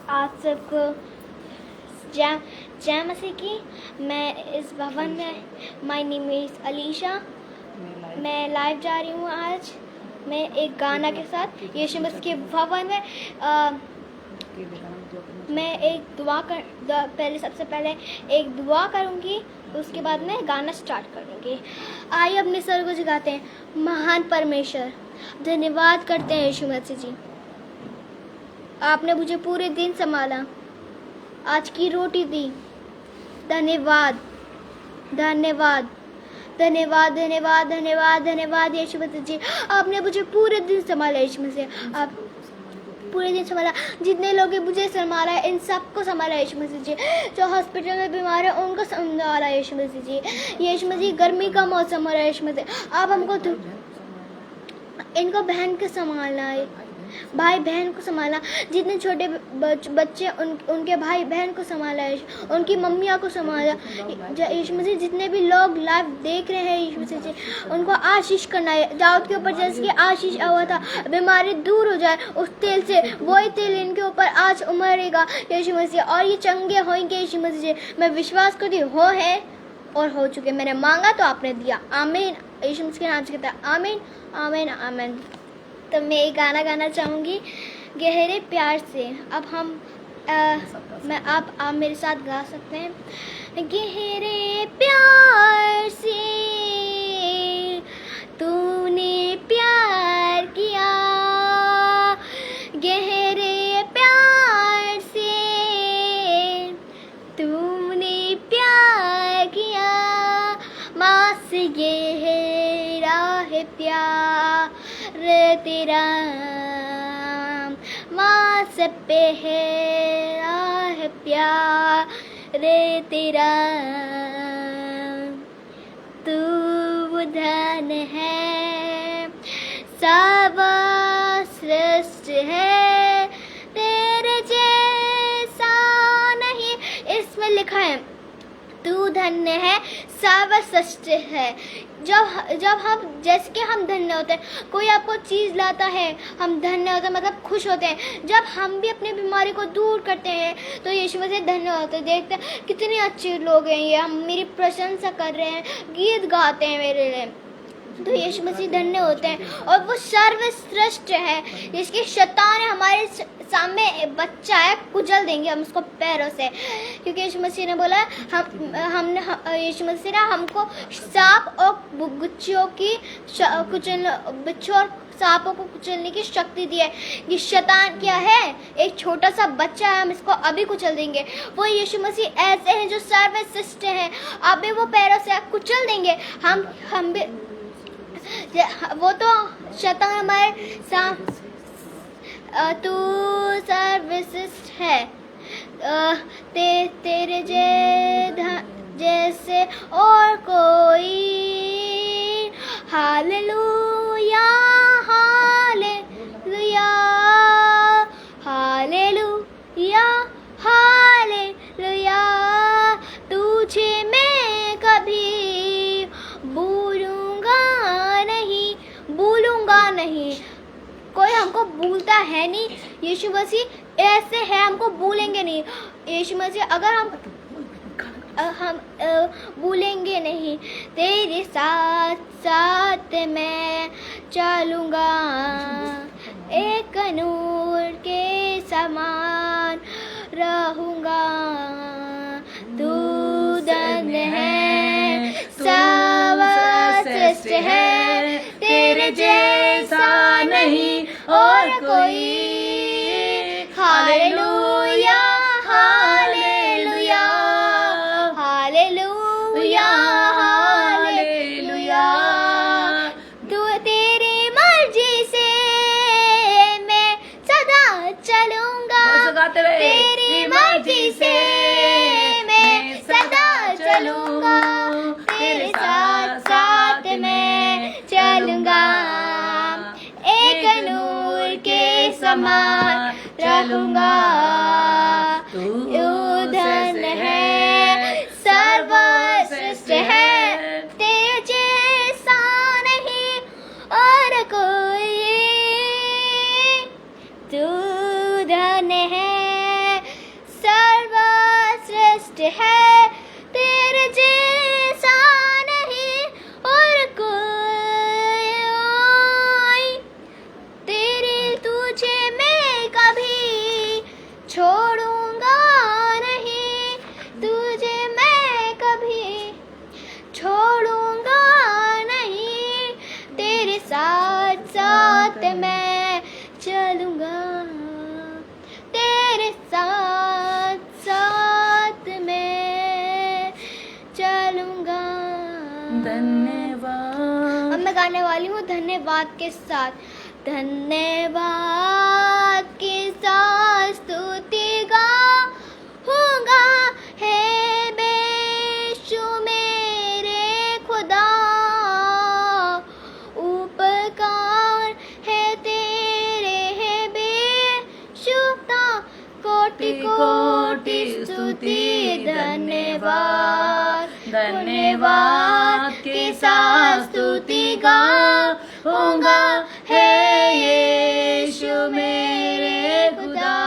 आप सबको जय मसीह की। मैं इस भवन में, माय नेम इज़ अलीशा। मैं लाइव जा रही हूँ आज। मैं एक गाना के साथ यीशु मसीह के भवन में मैं एक पहले सबसे पहले एक दुआ करूँगी, उसके बाद मैं गाना स्टार्ट करूँगी। आइए अपने सर को झुकाते हैं। महान परमेश्वर, धन्यवाद करते हैं यीशु मसीह जी, आपने मुझे पूरे दिन संभाला, आज की रोटी दी। धन्यवाद धन्यवाद धन्यवाद धन्यवाद धन्यवाद धन्यवाद यीशु मसीह जी, आपने मुझे पूरे दिन संभाला। यीशु मसीह, आप पूरे दिन संभाला। जितने लोग मुझे संभाला है, इन सबको संभाला यीशु मसीह जी। जो हॉस्पिटल में बीमार है उनको संभाला यीशु मसीह जी। यीशु मसीह, गर्मी का मौसम हो रहा है यीशु मसीह, आप हमको इनको बहन को संभालना है, भाई बहन को संभालना। जितने छोटे बच्चे उनके भाई बहन को संभाला है, उनकी मम्मियों को संभाला यीशु मसीह। जितने भी लोग लाइव देख रहे हैं यीशु मसीह जी, उनको आशीष करना है। दाऊद के ऊपर जैसे कि आशीष हुआ था, बीमारी दूर हो जाए उस तेल से, वही तेल इनके ऊपर आज उमड़ेगा यीशु मसीह, और ये चंगे होंगे यीशु मसीह जी। मैं विश्वास करती हूँ, हो है और हो चुके। मैंने मांगा तो आपने दिया। आमीन। यीशु मसीह के नाम से कहता है आमीन आमीन आमीन। तो मैं एक गाना गाना चाहूँगी, गहरे प्यार से। अब आप मेरे साथ गा सकते हैं। गहरे प्यार से तूने प्यार किया, गहरे प्यार से तूने प्यार किया, माँ से गहरा है प्यार तेरा, माँ से गहरा है प्यार तेरा। तू धन है, सर्वश्रेष्ठ है, तेरे जैसा नहीं। इसमें लिखा है तू धन्य है, सर्वश्रेष्ठ है। जब हम जैसे कि हम धन्य होते हैं, कोई आपको चीज़ लाता है, हम धन्य होते हैं, मतलब खुश होते हैं। जब हम भी अपनी बीमारी को दूर करते हैं तो यीशु मसीह धन्य होते हैं। देखते हैं कितने अच्छे लोग हैं ये, हम मेरी प्रशंसा कर रहे हैं, गीत गाते हैं मेरे लिए, तो यीशु मसीह धन्य होते हैं। और वो सर्वश्रेष्ठ है, जिसकी शैतान हमारे सामने बच्चा है, कुचल देंगे हम उसको पैरों से, क्योंकि यीशु मसीह ने बोला यीशु मसीह ने हमको सांप और गुच्छियों की बिच्छू और सांपों को कुचलने की शक्ति दी है। ये शैतान क्या है? एक छोटा सा बच्चा है, हम इसको अभी कुचल देंगे। वो यीशु मसीह ऐसे हैं जो सर्वश्रेष्ठ हैं, अभी वो पैरों से कुचल देंगे। हम भी, वो तो शैतान हमारे तू सर्वश्रेष्ठ है, तेरे जैसे और कोई। हालेलुया हालेलुया हालेलुया हालेलुया, तुझे मैं कभी भूलूंगा नहीं। कोई हमको भूलता है नहीं, यीशु मसीह ऐसे है, हमको भूलेंगे नहीं। यीशु मसीह, अगर हम भूलेंगे नहीं। तेरे साथ साथ मैं चलूँगा, एक नूर के समान रहूँगा। तू धन्य है, सर्वश्रेष्ठ है, तेरे जैसा नहीं और कोई। हालेलुया हालेलुया हालेलुया हालेलुया, तू तेरी मर्जी से मैं सदा चलूँगा, तेरी मर्जी से मैं सदा चलूँगा, तेरे साथ साथ मैं चलूँगा, एक नूर के समान रहूँगा। तू धन है, सर्वश्रेष्ठ है, तेरे जैसा नहीं और कोई। तू धन है, बेस्ट है, तेरे जैसा नहीं और कोई, तेरे तुझे मैं कभी छोड़ूंगा नहीं, तुझे मैं कभी छोड़ूंगा नहीं, तेरे साथ साथ मैं चलूंगा, तेरे साथ साथ मैं चलूंगा। धन्यवाद। अब मैं गाने वाली हूँ धन्यवाद के साथ। धन्यवाद के साथ स्तुति गाऊंगा, है बेशुमारे खुदा, उपकार है तेरे है बेशुमार, कोटि कोटि स्तुति। धन्यवाद, धन्यवाद के साथ स्तुति गाऊंगा, है यीशु मेरे खुदा,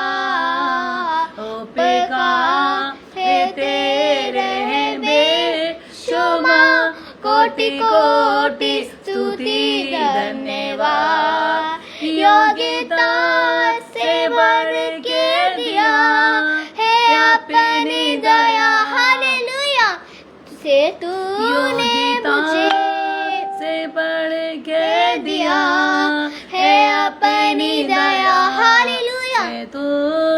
उपकार है तेरे है बेशुमार, कोटि कोटि स्तुति। धन्यवाद। योग्यता से बढ़ के दिया है अपनी दया, हालेलुया, से तूने मुझे से बढ़ के दिया है अपनी दया, हालेलुया,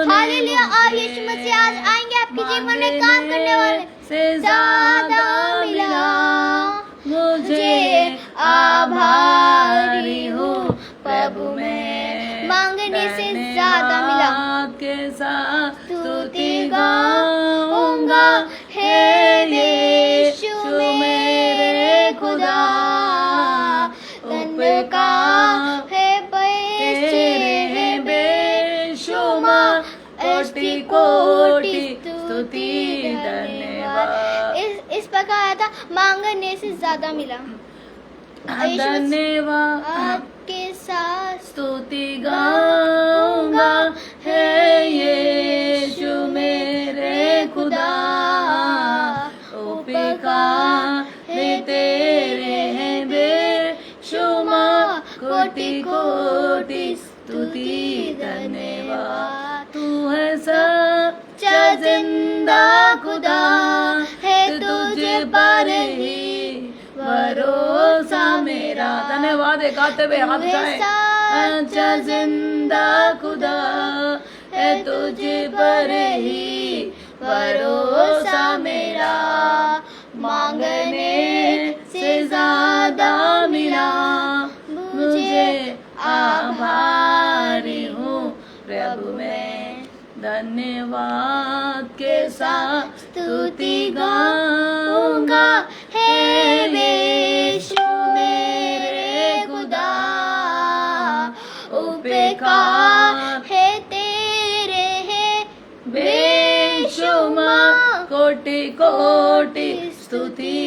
हालेलुया। और यीशु मसीह आज आएंगे आपके जीवन में काम करने वाले से ज्यादा मिला, मुझे आभारी हूँ प्रभु मैं, मांगने से ज्यादा मिला, के साथ स्तुति गाऊंगा, है यीशु मेरे खुदा, उपकार है बेशुमार, कोटि कोटि स्तुति। धन्यवाद। इस प्रकार आया था, मांगने से ज्यादा मिला। धन्यवाद आपके साथ स्तुति गाऊंगा, है यीशु मेरे खुदा, उपकार है तेरे है बेशुमार, कोटि कोटि स्तुति। धन्यवाद। तू है सच्चा जिंदा खुदा, है तुझे पर ही भरोसा मेरा। धन्यवाद। गाते हुए हाथ उठाएं। अच्छा जिंदा खुदा, है तुझे पर ही भरोसा मेरा, मांगने से ज्यादा मिला, मुझे आभारी हूँ प्रभु मैं, धन्यवाद के साथ स्तुति गाऊंगा, है यीशु मेरे खुदा, उपकार है तेरे है बेशुमार, कोटि कोटि स्तुति।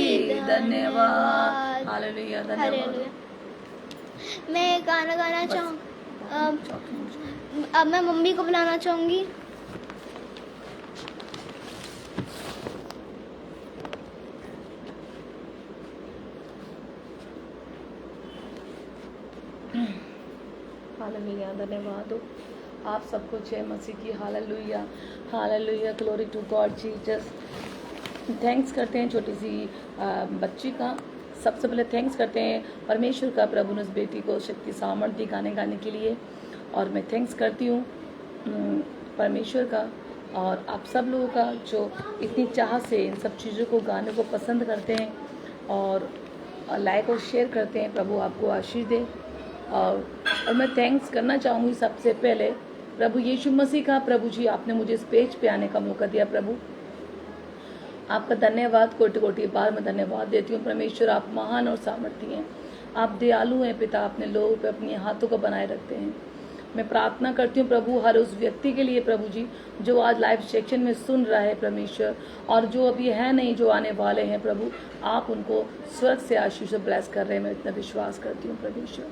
धन्यवाद। हालेलुया। धन्यवाद। मैं गाना गाना चाहूँ। अब मैं मम्मी को बुलाना चाहूँगी। हालेलुया। धन्यवाद हो आप सबको जय मसीह की। Hallelujah. Hallelujah. Glory to God Jesus. Thanks करते हैं छोटी सी बच्ची का। सबसे पहले थैंक्स करते हैं परमेश्वर का, प्रभु ने उस बेटी को शक्ति सामर्थ्य गाने गाने के लिए। और मैं थैंक्स करती हूँ परमेश्वर का और आप सब लोगों का जो इतनी चाह से इन सब चीज़ों को गाने को पसंद करते हैं और लाइक और शेयर करते हैं। प्रभु आपको आशीष दे। और मैं थैंक्स करना चाहूँगी सबसे पहले प्रभु यीशु मसीह का। प्रभु जी, आपने मुझे इस पेज पे आने का मौका दिया। प्रभु आपका धन्यवाद, कोटि कोटि बार मैं धन्यवाद देती हूँ। परमेश्वर आप महान और सामर्थी हैं, आप दयालु हैं पिता, अपने लोगों पे अपने हाथों को बनाए रखते हैं। मैं प्रार्थना करती हूँ प्रभु हर उस व्यक्ति के लिए प्रभु जी जो आज लाइव सेक्शन में सुन रहा है परमेश्वर, और जो अभी है नहीं, जो आने वाले हैं प्रभु, आप उनको स्वर्ग से आशीष से ब्लेस कर रहे हैं। मैं इतना विश्वास करती हूँ परमेश्वर।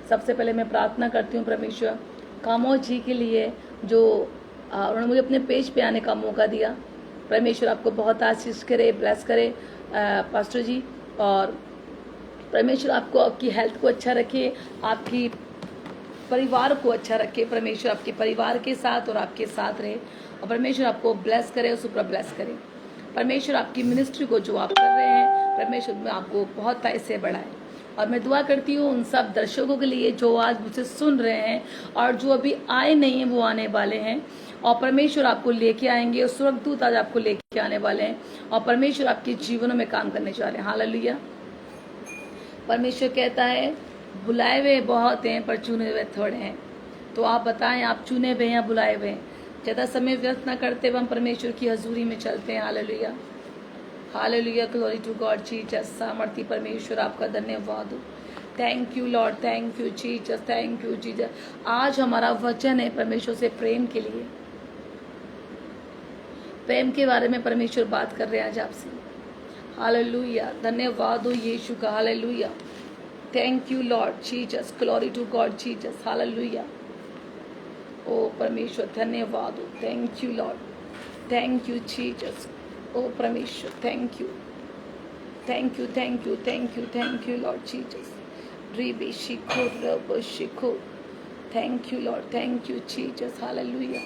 सबसे पहले मैं प्रार्थना करती हूँ परमेश्वर कामोद जी के लिए, जो उन्होंने मुझे अपने पेज पे आने का मौका दिया। परमेश्वर आपको बहुत आशीष करे, ब्लेस करे पास्टर जी। और परमेश्वर आपको आपकी हेल्थ को अच्छा रखे, आपकी परिवार को अच्छा रखे। परमेश्वर आपके परिवार के साथ और आपके साथ रहे और परमेश्वर आपको ब्लेस करे और सुपर ब्लेस करे। परमेश्वर आपकी मिनिस्ट्री को जो आप कर रहे हैं, परमेश्वर में आपको बहुत पैसे बढ़ाए। और मैं दुआ करती हूँ उन सब दर्शकों के लिए जो आज मुझे सुन रहे हैं और जो अभी आए नहीं हैं वो आने वाले हैं, और परमेश्वर आपको लेके आएंगे और स्वर्गदूत आज आपको लेके आने वाले हैं और परमेश्वर आपके जीवनों में काम करने जा रहे हैं। हालेलुया। परमेश्वर कहता है बुलाए हुए बहुत हैं पर चुने हुए थोड़े हैं। तो आप बताएं, आप चुने हुए या बुलाए हुए हैं? ज़्यादा समय व्यर्थ न करते हुए हम परमेश्वर की हजूरी में चलते हैं। Hallelujah, hallelujah, glory to God Jesus. सामर्थी परमेश्वर आपका धन्यवाद हो। Thank you Lord, thank you Jesus, thank you Jesus. आज हमारा वचन है परमेश्वर से प्रेम के लिए, प्रेम के बारे में परमेश्वर बात कर रहे हैं आज आपसे। हालेलुया, धन्यवाद हो यीशु का। Hallelujah, thank you Lord Jesus, glory to God Jesus. Hallelujah, ओ परमेश्वर धन्यवाद हो। Thank you Lord, thank you Jesus. ओ परमेश्वर thank you, thank you, thank you, thank you, thank you Lord Jesus. रिबे शिखो रब शिखो, thank you Lord, thank you Jesus. Hallelujah.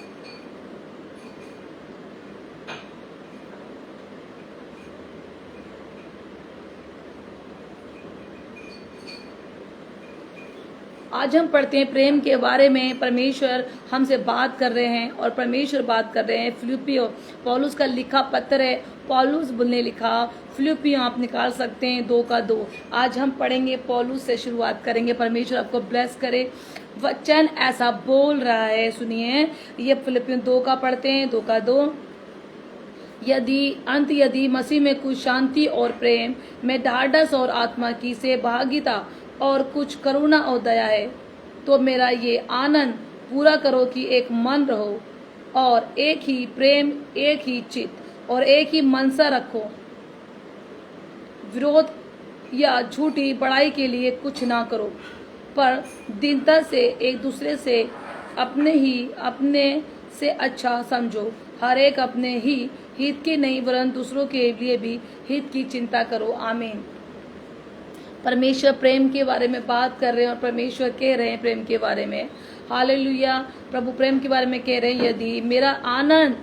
आज हम पढ़ते हैं प्रेम के बारे में। परमेश्वर हमसे बात कर रहे हैं और परमेश्वर बात कर रहे हैं। फिलिपियो पौलुस का लिखा पत्र है, पौलुस ने लिखा। फिलिपियो आप निकाल सकते हैं 2 का 2। आज हम पढ़ेंगे, पौलुस से शुरुआत करेंगे। परमेश्वर आपको ब्लेस करे। वचन ऐसा बोल रहा है, सुनिए। ये फिलिपियो 2 का पढ़ते हैं, 2 का 2। यदि मसीह में कुछ शांति और प्रेम में ढाढ़स और आत्मा की सहभागिता और कुछ करुणा और दया है, तो मेरा ये आनंद पूरा करो कि एक मन रहो और एक ही प्रेम, एक ही चित्त और एक ही मनसा रखो। विरोध या झूठी बड़ाई के लिए कुछ ना करो, पर दीनता से एक दूसरे से अपने से अच्छा समझो। हर एक अपने ही हित के नहीं वरन दूसरों के लिए भी हित की चिंता करो। आमीन। परमेश्वर प्रेम के बारे में बात कर रहे हैं और परमेश्वर कह रहे हैं प्रेम के बारे में। हालेलुया, प्रभु प्रेम के बारे में कह रहे हैं, यदि मेरा आनंद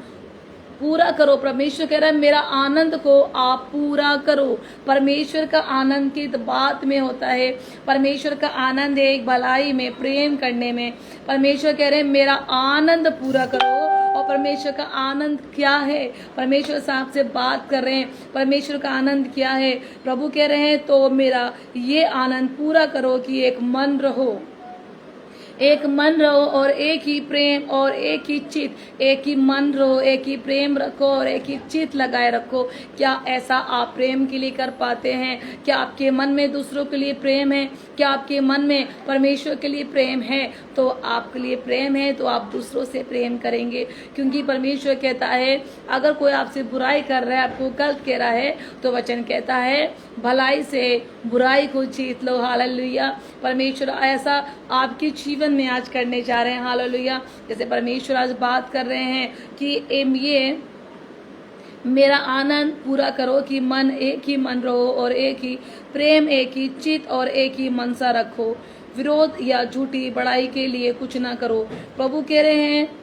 पूरा करो। परमेश्वर कह रहा है मेरा आनंद को आप पूरा करो। परमेश्वर का आनंद की बात में होता है। परमेश्वर का आनंद है एक भलाई में, प्रेम करने में। परमेश्वर कह रहे हैं मेरा आनंद पूरा करो। और परमेश्वर का आनंद क्या है? परमेश्वर साहब से बात कर रहे हैं, परमेश्वर का आनंद क्या है? प्रभु कह रहे हैं तो मेरा ये आनंद पूरा करो कि एक मन रहो, एक मन रहो और एक ही प्रेम और एक ही चित। एक ही मन रहो, एक ही प्रेम रखो और एक ही चित लगाए रखो। क्या ऐसा आप प्रेम के लिए कर पाते हैं? क्या आपके मन में दूसरों के लिए प्रेम है? क्या आपके मन में परमेश्वर के लिए प्रेम है? तो आपके लिए प्रेम है तो आप दूसरों से प्रेम करेंगे, क्योंकि परमेश्वर कहता है अगर कोई आपसे बुराई कर रहा है, आपको गलत कह रहा है, तो वचन कहता है भलाई से बुराई को जीत लो। हालेलुया। परमेश्वर ऐसा आपके जीवन में आज करने जा रहे हैं। हालेलुया। जैसे परमेश्वर आज बात कर रहे हैं कि ये मेरा आनंद पूरा करो कि मन एक ही मन रहो और एक ही प्रेम, एक ही चित और एक ही मनसा रखो। विरोध या झूठी बड़ाई के लिए कुछ ना करो। प्रभु कह रहे हैं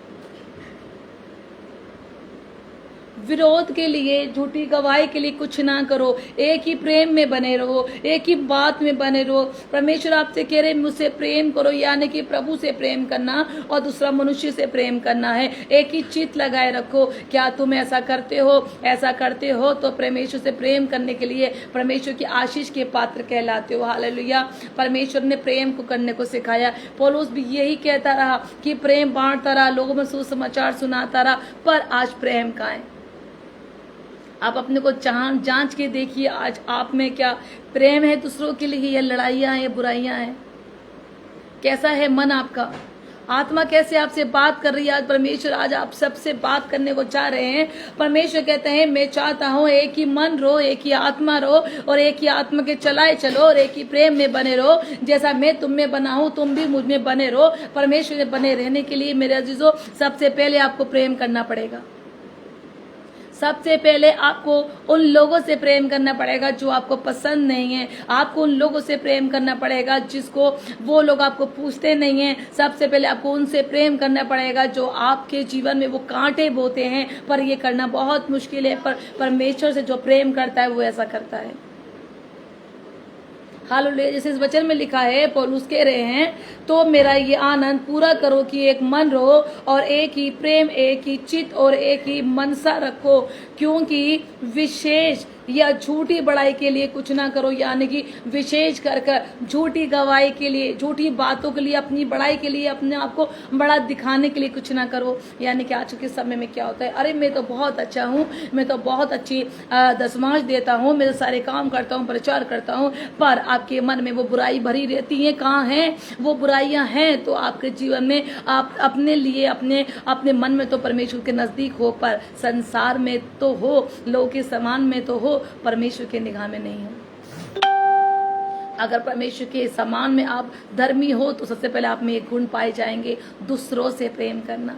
विरोध के लिए, झूठी गवाही के लिए कुछ ना करो। एक ही प्रेम में बने रहो, एक ही बात में बने रहो। परमेश्वर आपसे कह रहे मुझसे प्रेम करो, यानी कि प्रभु से प्रेम करना और दूसरा मनुष्य से प्रेम करना है। एक ही चित्त लगाए रखो। क्या तुम ऐसा करते हो? ऐसा करते हो तो परमेश्वर से प्रेम करने के लिए परमेश्वर की आशीष के पात्र कहलाते हो। हालेलुया। परमेश्वर ने प्रेम को करने को सिखाया। पौलुस भी यही कहता रहा कि प्रेम बांटता रहा, लोगों में सुसमाचार सुनाता रहा, पर आज प्रेम कहाँ है? आप अपने को जांच के देखिए, आज आप में क्या प्रेम है दूसरों के लिए या लड़ाइयाँ हैं, बुराइयां हैं? कैसा है मन आपका? आत्मा कैसे आपसे बात कर रही है? आज परमेश्वर आज आप सबसे बात करने को चाह रहे हैं। परमेश्वर कहते हैं मैं चाहता हूँ एक ही मन रहो, एक ही आत्मा रहो और एक ही आत्मा के चलाए चलो और एक ही प्रेम में बने रहो। जैसा मैं तुम में बना हूँ तुम भी मुझ में बने रहो। परमेश्वर में बने रहने के लिए मेरे अजीजों सबसे पहले आपको प्रेम करना पड़ेगा। सबसे पहले आपको उन लोगों से प्रेम करना पड़ेगा जो आपको पसंद नहीं है। आपको उन लोगों से प्रेम करना पड़ेगा जिसको वो लोग आपको पूछते नहीं हैं। सबसे पहले आपको उनसे प्रेम करना पड़ेगा जो आपके जीवन में वो कांटे बोते हैं, पर ये करना बहुत मुश्किल है। पर परमेश्वर से जो प्रेम करता है वो ऐसा करता है। हालेलुया। जैसे इस वचन में लिखा है, पौलुस कह रहे हैं, तो मेरा ये आनंद पूरा करो कि एक मन रहो और एक ही प्रेम, एक ही चित्त और एक ही मनसा रखो, क्योंकि विशेष या झूठी बड़ाई के लिए कुछ ना करो। यानी कि विशेष कर झूठी गवाही के लिए, झूठी बातों के लिए, अपनी बड़ाई के लिए, अपने आप को बड़ा दिखाने के लिए कुछ ना करो। यानी कि आज के समय में क्या होता है, अरे मैं तो बहुत अच्छा हूँ, मैं तो बहुत अच्छी दशमांश देता हूँ, मैं तो सारे काम करता हूँ, प्रचार करता हूँ, पर आपके मन में वो बुराई भरी रहती है। कहाँ है वो बुराइयां हैं? तो आपके जीवन में आप अपने लिए, अपने मन में तो परमेश्वर के नजदीक हो, पर संसार में तो हो, लोगों के समान में तो हो, परमेश्वर के निगाह में नहीं हो। अगर परमेश्वर के समान में आप धर्मी हो तो सबसे पहले आप में एक गुण पाए जाएंगे, दूसरों से प्रेम करना,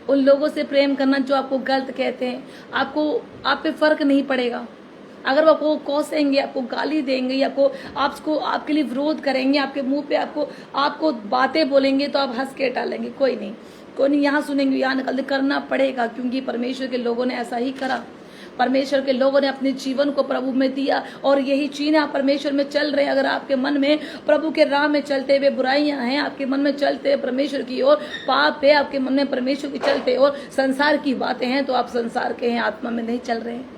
उन लोगों से प्रेम करना जो आपको गलत कहते हैं। आप पे फर्क नहीं पड़ेगा। अगर वो आपको कोसेंगे, आपको गाली देंगे, आपको आपके लिए विरोध करेंगे, आपके मुंह पे आपको बातें बोलेंगे, तो आप हंस के टालेंगे, कोई नहीं यहाँ सुनेंगे, यहाँ निकल करना पड़ेगा, क्योंकि परमेश्वर के लोगों ने ऐसा ही करा। परमेश्वर के लोगों ने अपने जीवन को प्रभु में दिया, और यही चीज आप परमेश्वर में चल रहे हैं। अगर आपके मन में प्रभु के राह में चलते हुए बुराइयां हैं, आपके मन में चलते हुए परमेश्वर की ओर पाप है, आपके मन में परमेश्वर की चलते और संसार की बातें हैं, तो आप संसार के हैं, आत्मा में नहीं चल रहे हैं।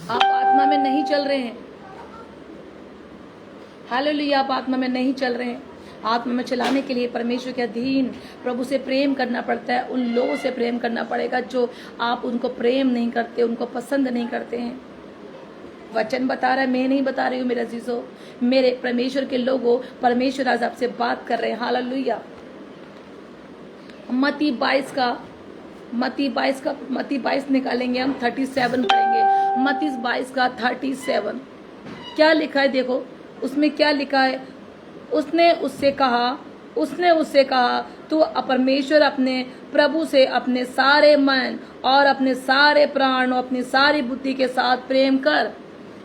आप आत्मा में नहीं चल रहे हैं। हालेलुया। आप आत्मा में नहीं चल रहे हैं। आत्मा में चलाने के लिए परमेश्वर के अधीन प्रभु से प्रेम करना पड़ता है। उन लोगों से प्रेम करना पड़ेगा जो आप उनको प्रेम नहीं करते, उनको पसंद नहीं करते हैं। वचन बता रहा है, मैं नहीं बता रही हूँ मेरे अजीजों, मेरे परमेश्वर के लोगों, परमेश्वर आज आपसे बात कर रहे हैं। हालेलुया। मत्ती 22 निकालेंगे हम, 37 पढ़ेंगे। मत्ती 22 का 37 क्या लिखा है देखो, उसमें क्या लिखा है। उसने उससे कहा तू परमेश्वर अपने प्रभु से अपने सारे मन और अपने सारे प्राण और अपनी सारी बुद्धि के साथ प्रेम कर।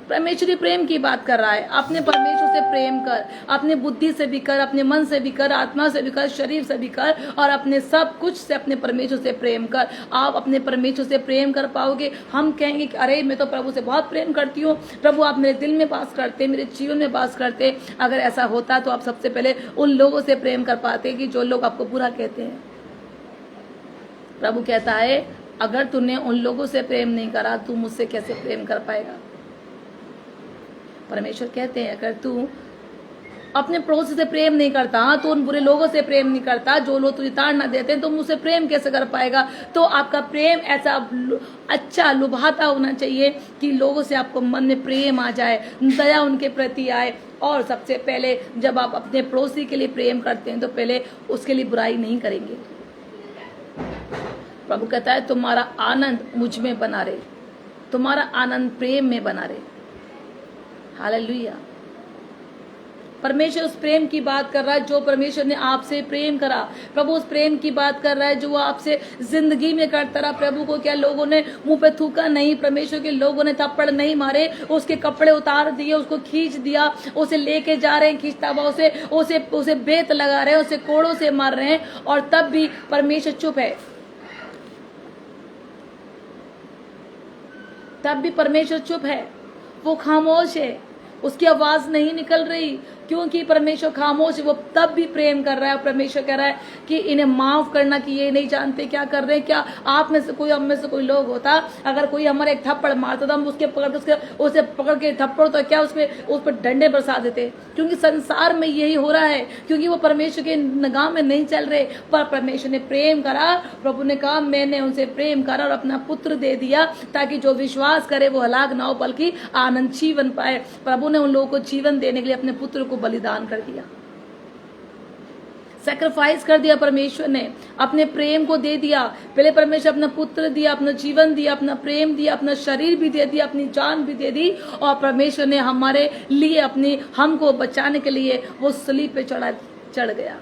परमेश्वरी प्रेम की बात कर रहा है। अपने परमेश्वर से प्रेम कर, अपने बुद्धि से भी कर, अपने मन से भी कर, आत्मा से भी कर, शरीर से भी कर, और अपने सब कुछ से अपने परमेश्वर से प्रेम कर। आप अपने परमेश्वर से प्रेम कर पाओगे। हम कहेंगे कि अरे मैं तो प्रभु से बहुत प्रेम करती हूँ, प्रभु आप मेरे दिल में वास करते, मेरे जीवन में वास करते। अगर ऐसा होता तो आप सबसे पहले उन लोगों से प्रेम कर पाते कि जो लोग आपको बुरा कहते हैं। प्रभु कहता है अगर तूने उन लोगों से प्रेम नहीं करा, तू मुझसे कैसे प्रेम कर पाएगा। परमेश्वर कहते हैं अगर तू अपने पड़ोसी से प्रेम नहीं करता, तो उन बुरे लोगों से प्रेम नहीं करता, जो लोग तुझे ताड़ना देते हैं, तो मुझसे प्रेम कैसे कर पाएगा। तो आपका प्रेम ऐसा अच्छा लुभाता होना चाहिए कि लोगों से आपको मन में प्रेम आ जाए, दया उनके प्रति आए। और सबसे पहले जब आप अपने पड़ोसी के लिए प्रेम करते हैं तो पहले उसके लिए बुराई नहीं करेंगे। प्रभु कहता है तुम्हारा आनंद मुझ में बना रहे, तुम्हारा आनंद प्रेम में बना रहे। हालेलुया। परमेश्वर उस प्रेम की बात कर रहा है जो परमेश्वर ने आपसे प्रेम करा। प्रभु उस प्रेम की बात कर रहा है जो वो आपसे जिंदगी में करता रहा। प्रभु को क्या लोगों ने मुंह पे थूका नहीं, परमेश्वर के लोगों ने थप्पड़ नहीं मारे, उसके कपड़े उतार दिए, उसको खींच दिया, उसे लेके जा रहे हैं खींचता हुआ, उसे बेत लगा रहे हैं, उसे कोड़ों से मार रहे हैं, और तब भी परमेश्वर चुप है। तब भी परमेश्वर चुप है, वो खामोश है, उसकी आवाज नहीं निकल रही, क्योंकि परमेश्वर खामोश है। वो तब भी प्रेम कर रहा है। परमेश्वर कह रहा है कि इन्हें माफ करना कि ये नहीं जानते क्या कर रहे हैं। क्या आप में से कोई, हम में से कोई लोग होता, अगर कोई हमारे एक थप्पड़ मारता था, हम उसे पकड़ के थप्पड़ तो क्या उस पर डंडे बरसा देते। क्योंकि संसार में यही हो रहा है, क्योंकि वो परमेश्वर के निगाह में नहीं चल रहे। पर परमेश्वर ने प्रेम करा। प्रभु ने कहा मैंने उनसे प्रेम करा और अपना पुत्र दे दिया, ताकि जो विश्वास करे वो हलाक ना हो बल्कि आनंद जीवन पाए। प्रभु ने उन लोगों को जीवन देने के लिए अपने पुत्र को बलिदान कर दिया, सैक्रिफाइस कर दिया। परमेश्वर ने अपने प्रेम को दे दिया। पहले परमेश्वर अपना पुत्र दिया, अपना जीवन दिया, अपना प्रेम दिया, अपना शरीर भी दे दिया, अपनी जान भी दे दी। और परमेश्वर ने हमारे लिए हमको बचाने के लिए वो सलीब पे चढ़ गया।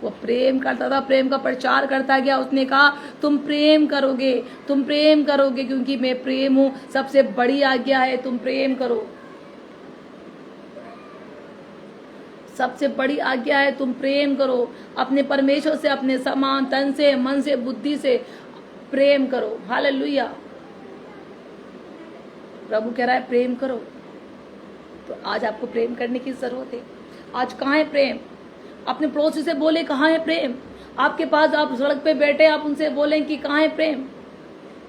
वो प्रेम करता था, प्रेम का प्रचार करता गया। उसने कहा तुम प्रेम करोगे, तुम प्रेम करोगे, क्योंकि मैं प्रेम हूं। सबसे बड़ी आज्ञा है तुम प्रेम करो। सबसे बड़ी आज्ञा है तुम प्रेम करो। अपने परमेश्वर से, अपने समान, तन से, मन से, बुद्धि से प्रेम करो। हालेलुया। प्रभु कह रहा है प्रेम करो। तो आज आपको प्रेम करने की जरूरत है। आज कहाँ है प्रेम? अपने पड़ोसी से बोले कहाँ है प्रेम? आपके पास, आप सड़क पे बैठे, आप उनसे बोलें कि कहाँ है प्रेम?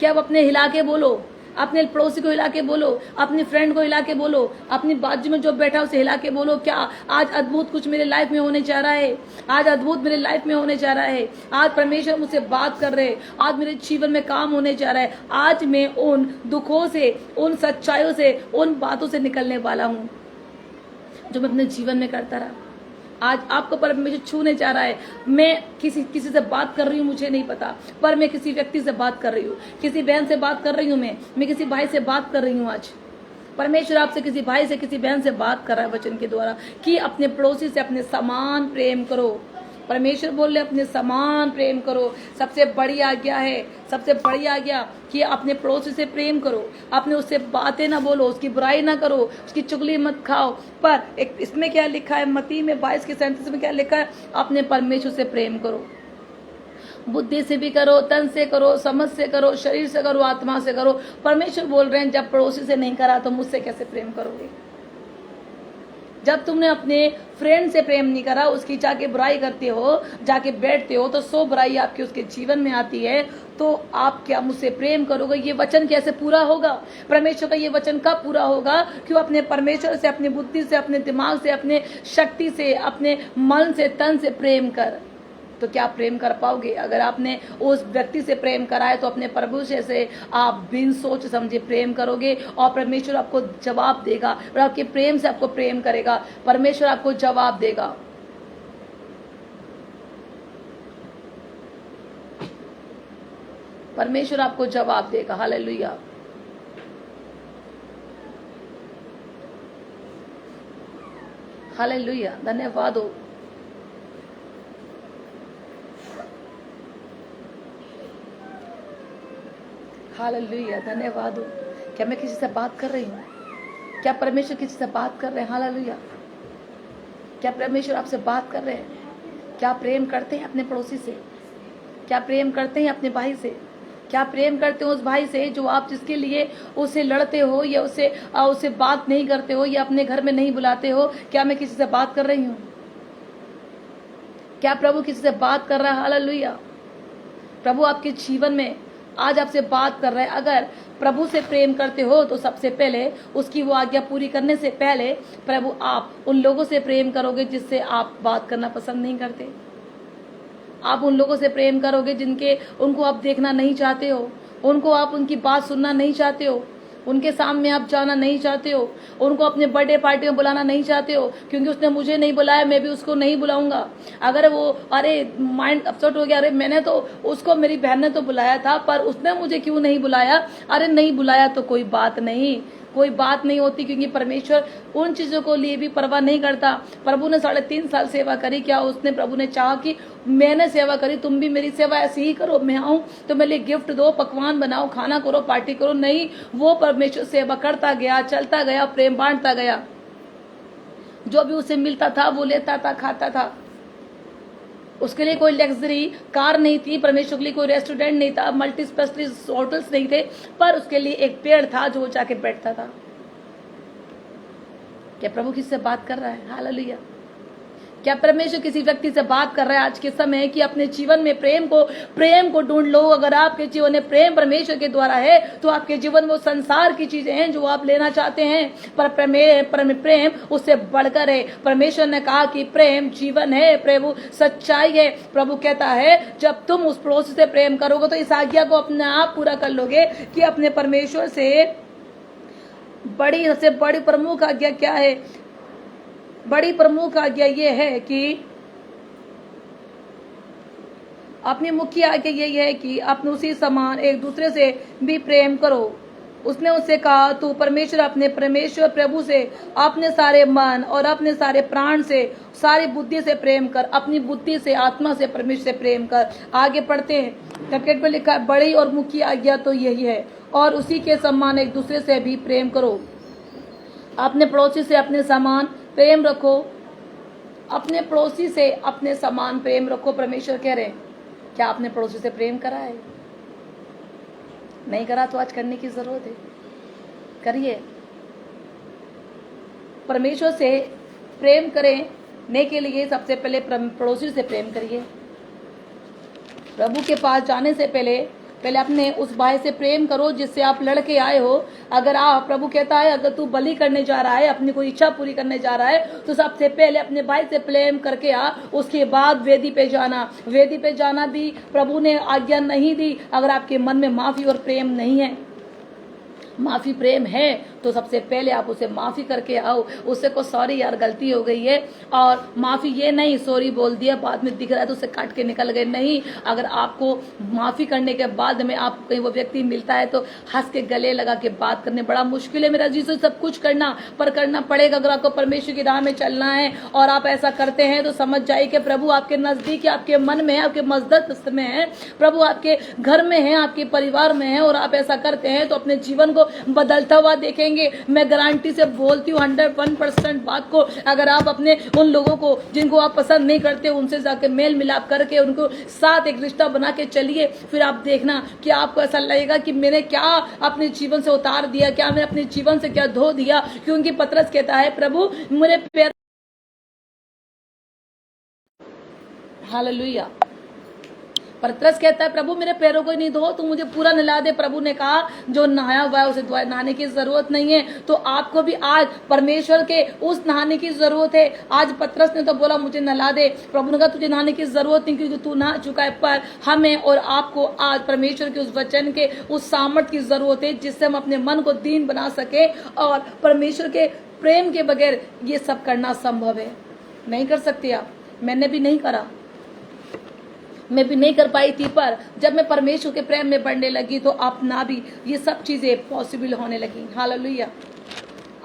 क्या आप अपने हिला के बोलो? अपने पड़ोसी को हिला के बोलो, अपनी फ्रेंड को हिला के बोलो, अपनी बाजू में जो बैठा उसे हिला के बोलो, क्या आज अद्भुत कुछ मेरे लाइफ में होने जा रहा है? आज अद्भुत मेरे लाइफ में होने जा रहा है। आज परमेश्वर मुझसे बात कर रहे हैं। आज मेरे जीवन में काम होने जा रहा है। आज मैं उन दुखों से, उन सच्चाइयों से, उन बातों से निकलने वाला हूँ जो मैं अपने जीवन में करता रहा। आज आपको परमेश्वर छूने जा रहा है। मैं किसी से बात कर रही हूँ, मुझे नहीं पता, पर मैं किसी व्यक्ति से बात कर रही हूँ, किसी बहन से बात कर रही हूँ, मैं किसी भाई से बात कर रही हूँ। आज परमेश्वर आपसे, किसी भाई से, किसी बहन से बात कर रहा है वचन के द्वारा कि अपने पड़ोसी से अपने समान प्रेम करो। परमेश्वर बोल रहे अपने समान प्रेम करो। सबसे बड़ी आज्ञा है, सबसे बड़ी आज्ञा कि अपने पड़ोसी से प्रेम करो। अपने उससे बातें ना बोलो, उसकी बुराई ना करो, उसकी चुगली मत खाओ। पर एक इसमें क्या लिखा है, मत्ती में 22:37 में क्या लिखा है? अपने परमेश्वर से प्रेम करो। बुद्धि से भी करो, तन से करो, समझ से करो, शरीर से करो, आत्मा से करो। परमेश्वर बोल रहे हैं जब पड़ोसी से नहीं करा तो मुझसे कैसे प्रेम करोगे? जब तुमने अपने फ्रेंड से प्रेम नहीं करा, उसकी जाके बुराई करते हो, जाके बैठते हो, तो 100 बुराई आपके उसके जीवन में आती है, तो आप क्या मुझसे प्रेम करोगे? ये वचन कैसे पूरा होगा? परमेश्वर का ये वचन कब पूरा होगा? क्यों अपने परमेश्वर से, अपनी बुद्धि से, अपने दिमाग से, अपने शक्ति से, अपने मन से, तन से प्रेम कर। तो क्या प्रेम कर पाओगे? अगर आपने उस व्यक्ति से प्रेम करा है तो अपने प्रभु से आप बिन सोच समझे प्रेम करोगे और परमेश्वर आपको जवाब देगा और आपके प्रेम से आपको प्रेम करेगा। परमेश्वर आपको जवाब देगा। परमेश्वर आपको जवाब देगा। हालेलुया। हालेलुया। धन्यवाद हो। हालेलुया। धन्यवाद हो। क्या मैं किसी से बात कर रही हूँ? क्या परमेश्वर किसी से बात कर रहे हैं? हालेलुया। क्या परमेश्वर आपसे बात कर रहे हैं? क्या प्रेम करते हैं अपने पड़ोसी से? क्या प्रेम करते हैं अपने भाई से? क्या प्रेम करते हो उस भाई से जो आप, जिसके लिए उसे लड़ते हो या उसे बात नहीं करते हो या अपने घर में नहीं बुलाते हो? क्या मैं किसी से बात कर रही हूँ? क्या प्रभु किसी से बात कर रहा है? हालेलुया। प्रभु आपके जीवन में आज आपसे बात कर रहा है। अगर प्रभु से प्रेम करते हो तो सबसे पहले उसकी वो आज्ञा पूरी करने से पहले प्रभु आप उन लोगों से प्रेम करोगे जिससे आप बात करना पसंद नहीं करते। आप उन लोगों से प्रेम करोगे उनको आप देखना नहीं चाहते हो, उनको आप उनकी बात सुनना नहीं चाहते हो, उनके सामने आप जाना नहीं चाहते हो, उनको अपने बर्थडे पार्टी में बुलाना नहीं चाहते हो, क्योंकि उसने मुझे नहीं बुलाया, मैं भी उसको नहीं बुलाऊंगा। अगर वो अरे माइंड अपसेट हो गया, अरे मैंने तो उसको, मेरी बहन ने तो बुलाया था पर उसने मुझे क्यों नहीं बुलाया? अरे नहीं बुलाया तो कोई बात नहीं, कोई बात नहीं होती, क्योंकि परमेश्वर उन चीजों को लिए भी परवाह नहीं करता। प्रभु ने 3.5 साल सेवा करी। क्या प्रभु ने चाहा कि मैंने सेवा करी, तुम भी मेरी सेवा ऐसी ही करो? मैं आऊं तो मेरे लिए गिफ्ट दो, पकवान बनाओ, खाना करो, पार्टी करो? नहीं, वो परमेश्वर सेवा करता गया, चलता गया, प्रेम बांटता गया। जो भी उसे मिलता था वो लेता था, खाता था। उसके लिए कोई लग्जरी कार नहीं थी, परमेश्वर के लिए कोई रेस्टोरेंट नहीं था, मल्टी स्पेशलिस्ट होटल्स नहीं थे, पर उसके लिए एक पेड़ था जो वो जाके बैठता था। क्या प्रभु किससे बात कर रहा है? हालेलुया। क्या परमेश्वर किसी व्यक्ति से बात कर रहा है आज के समय कि अपने जीवन में प्रेम को ढूंढ लो? अगर आपके जीवन में प्रेम परमेश्वर के द्वारा है तो आपके जीवन में वो संसार की चीजें हैं जो आप लेना चाहते हैं, पर प्रेम उससे बढ़कर है। परमेश्वर ने कहा कि प्रेम जीवन है, प्रभु सच्चाई है। प्रभु कहता है जब तुम उस पड़ोसी से प्रेम करोगे तो इस आज्ञा को अपने आप पूरा कर लोगे कि अपने परमेश्वर से बड़ी प्रमुख आज्ञा क्या है? बड़ी प्रमुख आज्ञा ये है कि अपनी मुख्य आज्ञा यही है कि अपने उसी समान एक दूसरे से भी प्रेम करो। उसने उससे कहा, तू परमेश्वर प्रभु से अपने सारे मन और अपने सारे प्राण से, सारी बुद्धि से प्रेम कर, अपनी बुद्धि से, आत्मा से परमेश्वर से प्रेम कर। आगे पढ़ते हैं, टैबलेट पर लिखा है, बड़ी और मुख्य आज्ञा तो यही है, और उसी के समान एक दूसरे से भी प्रेम करो। अपने पड़ोसी से अपने समान प्रेम रखो, अपने पड़ोसी से अपने समान प्रेम रखो। परमेश्वर कह रहे हैं, क्या आपने पड़ोसी से प्रेम करा है? नहीं करा तो आज करने की जरूरत है, करिए। परमेश्वर से प्रेम करने के लिए सबसे पहले पड़ोसी से प्रेम करिए। प्रभु के पास जाने से पहले अपने उस भाई से प्रेम करो जिससे आप लड़के आए हो। अगर आप, प्रभु कहता है, अगर तू बलि करने जा रहा है, अपनी कोई इच्छा पूरी करने जा रहा है, तो सबसे पहले अपने भाई से प्रेम करके आ, उसके बाद वेदी पे जाना। वेदी पे जाना भी प्रभु ने आज्ञा नहीं दी अगर आपके मन में माफी और प्रेम नहीं है। माफी प्रेम है तो सबसे पहले आप उसे माफी करके आओ, उससे को सॉरी यार गलती हो गई है, और माफी ये नहीं सॉरी बोल दिया बाद में दिख रहा है तो उसे काट के निकल गए, नहीं। अगर आपको माफी करने के बाद में आप कहीं वो व्यक्ति मिलता है तो हंस के गले लगा के बात करने बड़ा मुश्किल है मेरा जी, से सब कुछ करना, पर करना पड़ेगा अगर आपको परमेश्वर की राह में चलना है। और आप ऐसा करते हैं तो समझ जाइए कि प्रभु आपके नजदीक है, आपके मन में है, आपके मस्जिद में है, प्रभु आपके घर में है, आपके परिवार में है, और आप ऐसा करते हैं तो अपने जीवन को बदलता हुआ देखेंगे। मैं गारंटी से बोलती हूँ 101% बात को। अगर आप अपने उन लोगों को जिनको आप पसंद नहीं करते उनसे जाके मेल मिलाप करके उनको साथ एक रिश्ता बना के चलिए, फिर आप देखना कि आपको ऐसा लगेगा कि मैंने क्या अपने जीवन से उतार दिया, क्या मैंने अपने जीवन से क्या धो दिया। क्योंकि पतरस कहता है, प्रभु मेरे पैर, हालेलुया, पतरस कहता है, प्रभु मेरे पैरों को नहीं धो, तू मुझे पूरा नहला दे। प्रभु ने कहा, जो नहाया हुआ है उसे नहाने की जरूरत नहीं है। तो आपको भी आज परमेश्वर के उस नहाने की जरूरत है। आज पतरस ने तो बोला मुझे नहला दे, प्रभु ने कहा तुझे नहाने की जरूरत नहीं क्योंकि तू नहा चुका है। पर हमें और आपको आज परमेश्वर के उस वचन के उस सामर्थ की जरूरत है जिससे हम अपने मन को दीन बना सके। और परमेश्वर के प्रेम के बगैर ये सब करना संभव है, नहीं कर सकते आप। मैंने भी नहीं करा, मैं भी नहीं कर पाई थी, पर जब मैं परमेश्वर के प्रेम में बढ़ने लगी तो अपना भी ये सब चीजें पॉसिबल होने लगी। हालेलुया।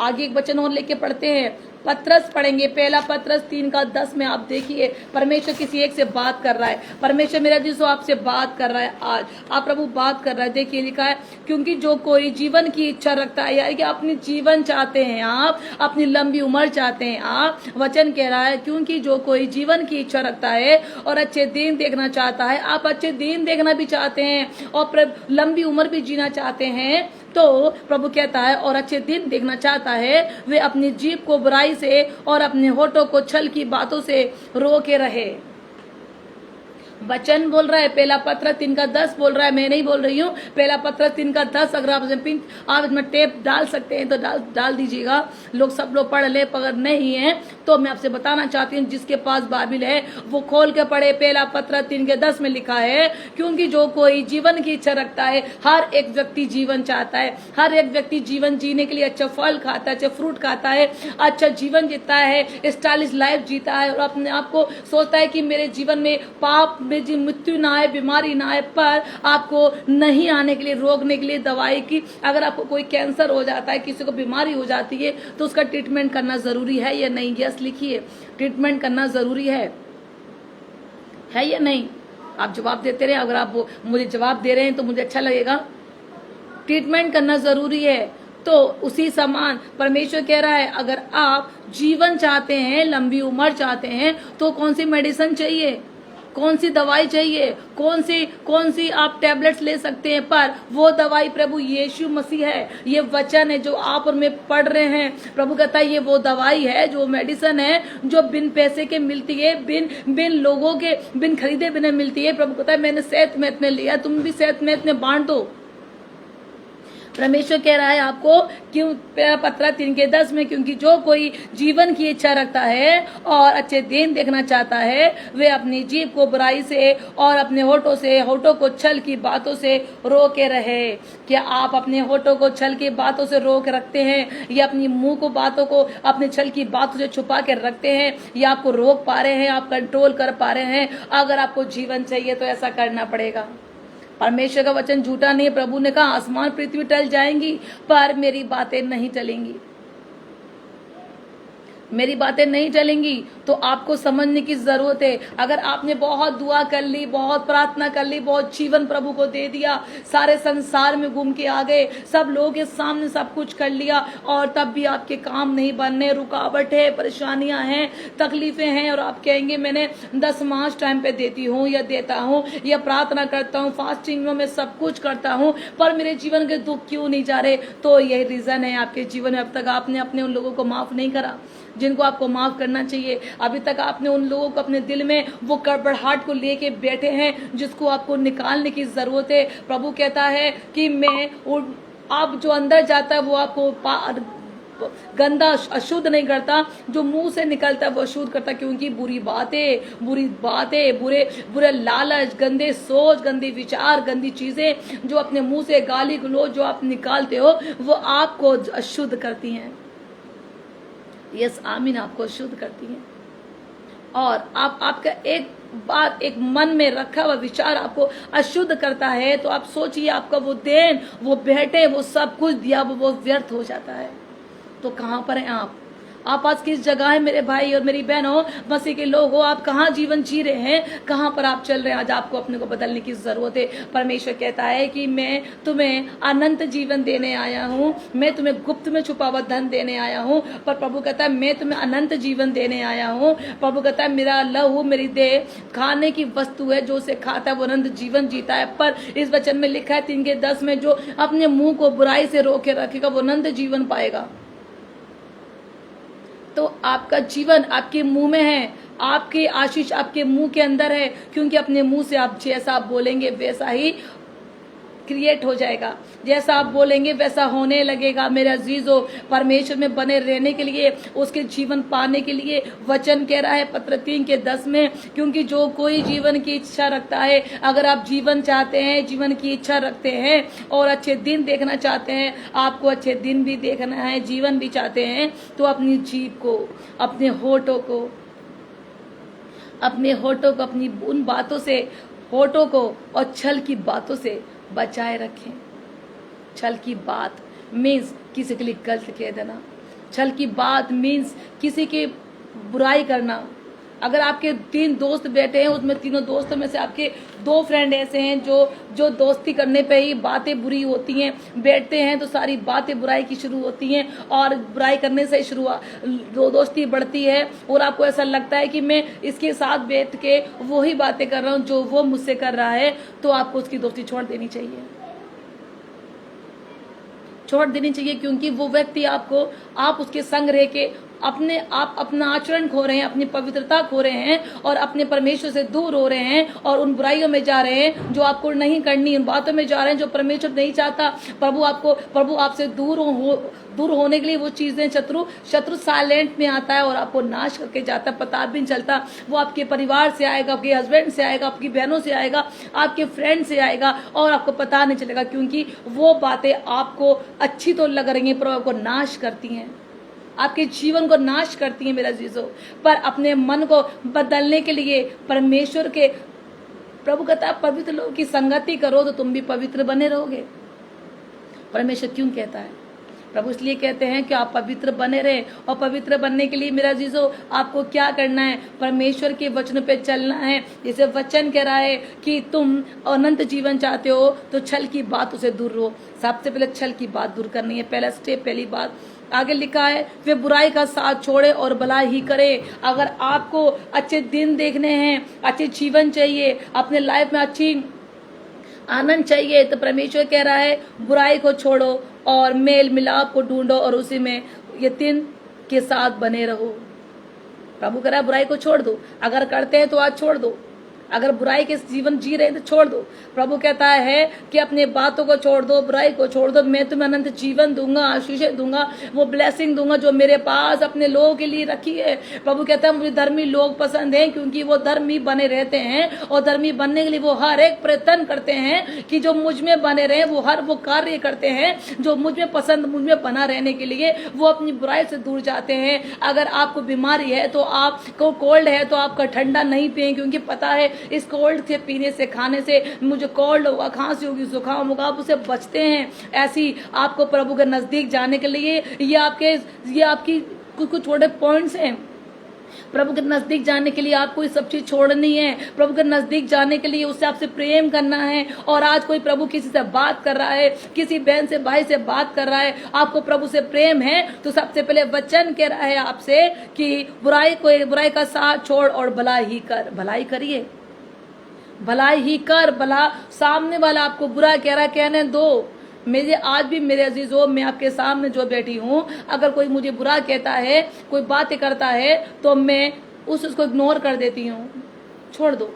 आगे एक वचन और लेके पढ़ते हैं, पतरस पढ़ेंगे, पहला पतरस 3:10 में आप देखिए परमेश्वर किसी एक से बात कर रहा है। परमेश्वर मेरा जिसो आपसे बात कर रहा है, आज आप प्रभु बात कर रहा है। देखिए लिखा है, क्योंकि जो कोई जीवन की इच्छा रखता है, यानी कि अपनी जीवन चाहते हैं आप, अपनी लंबी उम्र चाहते हैं आप, वचन कह रहा है क्योंकि जो कोई जीवन की इच्छा रखता है और अच्छे दिन देखना चाहता है, आप अच्छे दिन देखना भी चाहते हैं और लंबी उम्र भी जीना चाहते हैं, तो प्रभु कहता है और अच्छे दिन देखना चाहता है, वे अपनी जीभ को बुराई से और अपने होठों को छल की बातों से रोके रहे। वचन बोल रहा है, पहला पत्र 3:10 बोल रहा है, मैं नहीं बोल रही हूँ। पहला पत्र 3:10 अगर आप इसमें टेप डाल सकते हैं तो डाल दीजिएगा, सब लोग पढ़ ले। अगर नहीं है तो मैं आपसे बताना चाहती हूँ, जिसके पास बाइबल है वो खोल के पढ़े। पहला पत्र 3:10 में लिखा है, क्योंकि जो कोई जीवन की इच्छा रखता है, हर एक व्यक्ति जीवन चाहता है, हर एक व्यक्ति जीवन जीने के लिए अच्छा फल खाता है, अच्छा फ्रूट खाता है, अच्छा जीवन जीता है, स्टाइलिश लाइफ जीता है, और अपने आप को सोचता है कि मेरे जीवन में पाप में जी मृत्यु ना आए, बीमारी ना आए। पर आपको नहीं आने के लिए, रोकने के लिए दवाई की, अगर आपको कोई कैंसर हो जाता है, किसी को बीमारी हो जाती है, तो उसका ट्रीटमेंट करना जरूरी है या नहीं? यस लिखिए, ट्रीटमेंट करना जरूरी है या नहीं? आप जवाब देते रहे। अगर आप मुझे जवाब दे रहे हैं तो मुझे अच्छा लगेगा। ट्रीटमेंट करना जरूरी है। तो उसी समान परमेश्वर कह रहा है, अगर आप जीवन चाहते हैं, लंबी उम्र चाहते हैं, तो कौन सी मेडिसिन चाहिए, कौन सी दवाई चाहिए, कौन सी आप टैबलेट्स ले सकते हैं, पर वो दवाई प्रभु यीशु मसीह है। ये वचन है जो आप और मैं पढ़ रहे हैं। प्रभु कहता है ये वो दवाई है, जो मेडिसिन है, जो बिन पैसे के मिलती है, बिन लोगों के, बिन खरीदे बिना मिलती है। प्रभु कहता है मैंने सेहत में इतने लिया, तुम भी सेहत में इतने बांट दो। परमेश्वर कह रहा है आपको, क्यों पत्र 3:10 में, क्योंकि जो कोई जीवन की इच्छा रखता है और अच्छे दिन देखना चाहता है, वे अपनी जीभ को बुराई से और अपने होठों को छल की बातों से रोके रहे। क्या आप अपने होठों को छल की बातों से रोक रखते हैं, या अपनी मुंह को बातों को अपने छल की बातों से छुपा के रखते हैं, या आपको रोक पा रहे हैं, आप कंट्रोल कर पा रहे हैं? अगर आपको जीवन चाहिए तो ऐसा करना पड़ेगा। परमेश्वर का वचन झूठा नहीं है। प्रभु ने कहा आसमान पृथ्वी टल जाएंगी पर मेरी बातें नहीं टलेंगी। मेरी बातें नहीं चलेंगी। तो आपको समझने की जरूरत है। अगर आपने बहुत दुआ कर ली, बहुत प्रार्थना कर ली, बहुत जीवन प्रभु को दे दिया, सारे संसार में घूम के आ गए, सब लोगों के सामने सब कुछ कर लिया, और तब भी आपके काम नहीं बनने, रुकावट है, परेशानियां हैं, तकलीफें हैं, और आप कहेंगे मैंने 10 मास टाइम पे देती हूँ या देता हूँ या प्रार्थना करता हूँ, फास्टिंग में सब कुछ करता हूँ, पर मेरे जीवन के दुख क्यों नहीं जा रहे? तो यही रीजन है आपके जीवन में अब तक आपने अपने उन लोगों को माफ नहीं करा जिनको आपको माफ करना चाहिए। अभी तक आपने उन लोगों को अपने दिल में वो कड़बड़ाहट को लेके बैठे हैं जिसको आपको निकालने की जरूरत है। प्रभु कहता है कि मैं आप जो अंदर जाता है वो आपको गंदा अशुद्ध नहीं करता, जो मुंह से निकलता है वो अशुद्ध करता, क्योंकि बुरी बातें बुरे लालच, गंदे सोच, गंदे विचार, गंदी चीजें जो अपने मुंह से गाली गलौज जो आप निकालते हो वो आपको अशुद्ध करती हैं। यस आमीन, आपको शुद्ध करती है। और आपका एक बात, एक मन में रखा हुआ विचार आपको अशुद्ध करता है, तो आप सोचिए आपका वो देन, वो भेंटे, वो सब कुछ दिया वो व्यर्थ हो जाता है। तो कहां पर हैं आप आज किस जगह है मेरे भाई और मेरी बहनों, मसीह के लोग हो? आप कहाँ जीवन जी रहे हैं, कहाँ पर आप चल रहे हैं? आज आपको अपने को बदलने की जरूरत है। परमेश्वर कहता है कि मैं तुम्हें अनंत जीवन देने आया हूँ, मैं तुम्हें गुप्त में छुपा हुआ धन देने आया हूँ। पर प्रभु कहता है मैं तुम्हें अनंत जीवन देने आया हूँ। प्रभु कहता है मेरा लहू, मेरी देह खाने की वस्तु है, जो उसे खाता है वो अनंत जीवन जीता है। पर इस वचन में लिखा है 3:10 में, जो अपने मुंह को बुराई से रोके रखेगा वो अनंत जीवन पाएगा। तो आपका जीवन आपके मुंह में है, आपकी आशीष आपके मुंह के अंदर है, क्योंकि अपने मुंह से आप जैसा बोलेंगे वैसा ही क्रिएट हो जाएगा, जैसा आप बोलेंगे वैसा होने लगेगा। मेरे अजीजों, परमेश्वर में बने रहने के लिए, उसके जीवन पाने के लिए वचन कह रहा है पत्र 3:10 में, क्योंकि जो कोई जीवन की इच्छा रखता है, अगर आप जीवन चाहते हैं, जीवन की इच्छा रखते हैं और अच्छे दिन देखना चाहते हैं, आपको अच्छे दिन भी देखना है, जीवन भी चाहते हैं, तो अपनी जीभ को, अपने होठों को अपनी उन बातों से, होठों को और छल की बातों से बचाए रखें। छल की बात मीन्स किसी के लिए गलत कह देना, छल की बात मीन्स किसी की बुराई करना। अगर आपके 3 दोस्त बैठे हैं, उसमें तीनों दोस्तों में से आपके 2 फ्रेंड ऐसे हैं जो दोस्ती करने पे ही बातें बुरी होती हैं, बैठते हैं तो सारी बातें बुराई की शुरू होती हैं, और बुराई करने से दोस्ती बढ़ती है, और आपको ऐसा लगता है कि मैं इसके साथ बैठ के वही बातें कर रहा हूँ जो वो मुझसे कर रहा है, तो आपको उसकी दोस्ती छोड़ देनी चाहिए, क्योंकि वो व्यक्ति आप उसके संग रह के अपना आचरण खो रहे हैं, अपनी पवित्रता खो रहे हैं, और अपने परमेश्वर से दूर हो रहे हैं, और उन बुराइयों में जा रहे हैं जो आपको नहीं करनी, उन बातों में जा रहे हैं जो परमेश्वर नहीं चाहता। प्रभु आपसे दूर होने के लिए वो चीजें, शत्रु साइलेंट में आता है और आपको नाश करके जाता है, पता भी नहीं चलता। वो आपके परिवार से आएगा, आपके हस्बैंड से आएगा, आपकी बहनों से आएगा, आपके फ्रेंड से आएगा, और आपको पता नहीं चलेगा, क्योंकि वो बातें आपको अच्छी तो लग रही हैं पर आपको नाश करती हैं, आपके जीवन को नाश करती हैं मेरा जीजो। पर अपने मन को बदलने के लिए परमेश्वर के, प्रभु कहता है पवित्र लोगों की संगति करो तो तुम भी पवित्र बने रहोगे। परमेश्वर क्यों कहता है? प्रभु इसलिए कहते हैं कि आप पवित्र बने रहे, और पवित्र बनने के लिए मेरा जीजो आपको क्या करना है? परमेश्वर के वचन पे चलना है। जैसे वचन कह रहा है कि तुम अनंत जीवन चाहते हो तो छल की बातों से दूर रहो। सबसे पहले छल की बात दूर करनी है, पहला स्टेप, पहली बात। आगे लिखा है वे बुराई का साथ छोड़े और भलाई ही करे। अगर आपको अच्छे दिन देखने हैं, अच्छे जीवन चाहिए, अपने लाइफ में अच्छी आनंद चाहिए, तो परमेश्वर कह रहा है बुराई को छोड़ो और मेल मिलाप को ढूंढो और उसी में यकीन के साथ बने रहो। प्रभु कह रहा है बुराई को छोड़ दो। अगर करते हैं तो आज छोड़ दो, अगर बुराई के जीवन जी रहे हैं तो छोड़ दो। प्रभु कहता है कि अपने बातों को छोड़ दो, बुराई को छोड़ दो, मैं तुम्हें अनंत जीवन दूंगा, आशीषें दूंगा, वो ब्लेसिंग दूंगा जो मेरे पास अपने लोगों के लिए रखी है। प्रभु कहता है मुझे धर्मी लोग पसंद हैं, क्योंकि वो धर्मी बने रहते हैं, और धर्मी बनने के लिए वो हर एक प्रयत्न करते हैं कि जो मुझ में बने रहे, वो कार्य करते हैं जो मुझ में पसंद, मुझ में बना रहने के लिए वो अपनी बुराई से दूर जाते हैं। अगर आपको बीमारी है तो आपको कोल्ड है तो आपका ठंडा नहीं पिए, क्योंकि पता है इस कोल्ड से पीने से, खाने से मुझे कोल्ड होगा, खांसी होगी, जुकाम होगा, आप उसे बचते हैं। ऐसी आपको प्रभु के नजदीक जाने के लिए ये आपकी कुछ छोटे पॉइंट्स हैं। प्रभु के नजदीक जाने के लिए आपको ये सब चीज छोड़नी है। प्रभु के नजदीक जाने के लिए उससे आपसे प्रेम करना है। और आज कोई प्रभु किसी से बात कर रहा है, किसी बहन से, भाई से बात कर रहा है, आपको प्रभु से प्रेम है, तो सबसे पहले वचन कह रहा है आपसे कि बुराई का साथ छोड़ और भलाई ही कर। भलाई करिए, भलाई ही कर। भला सामने वाला आपको बुरा कह रहा है, कहने दो। मेरे आज भी मेरे अजीजों, मैं आपके सामने जो बैठी हूँ, अगर कोई मुझे बुरा कहता है, कोई बातें करता है, तो मैं उसको इग्नोर कर देती हूँ, छोड़ दो।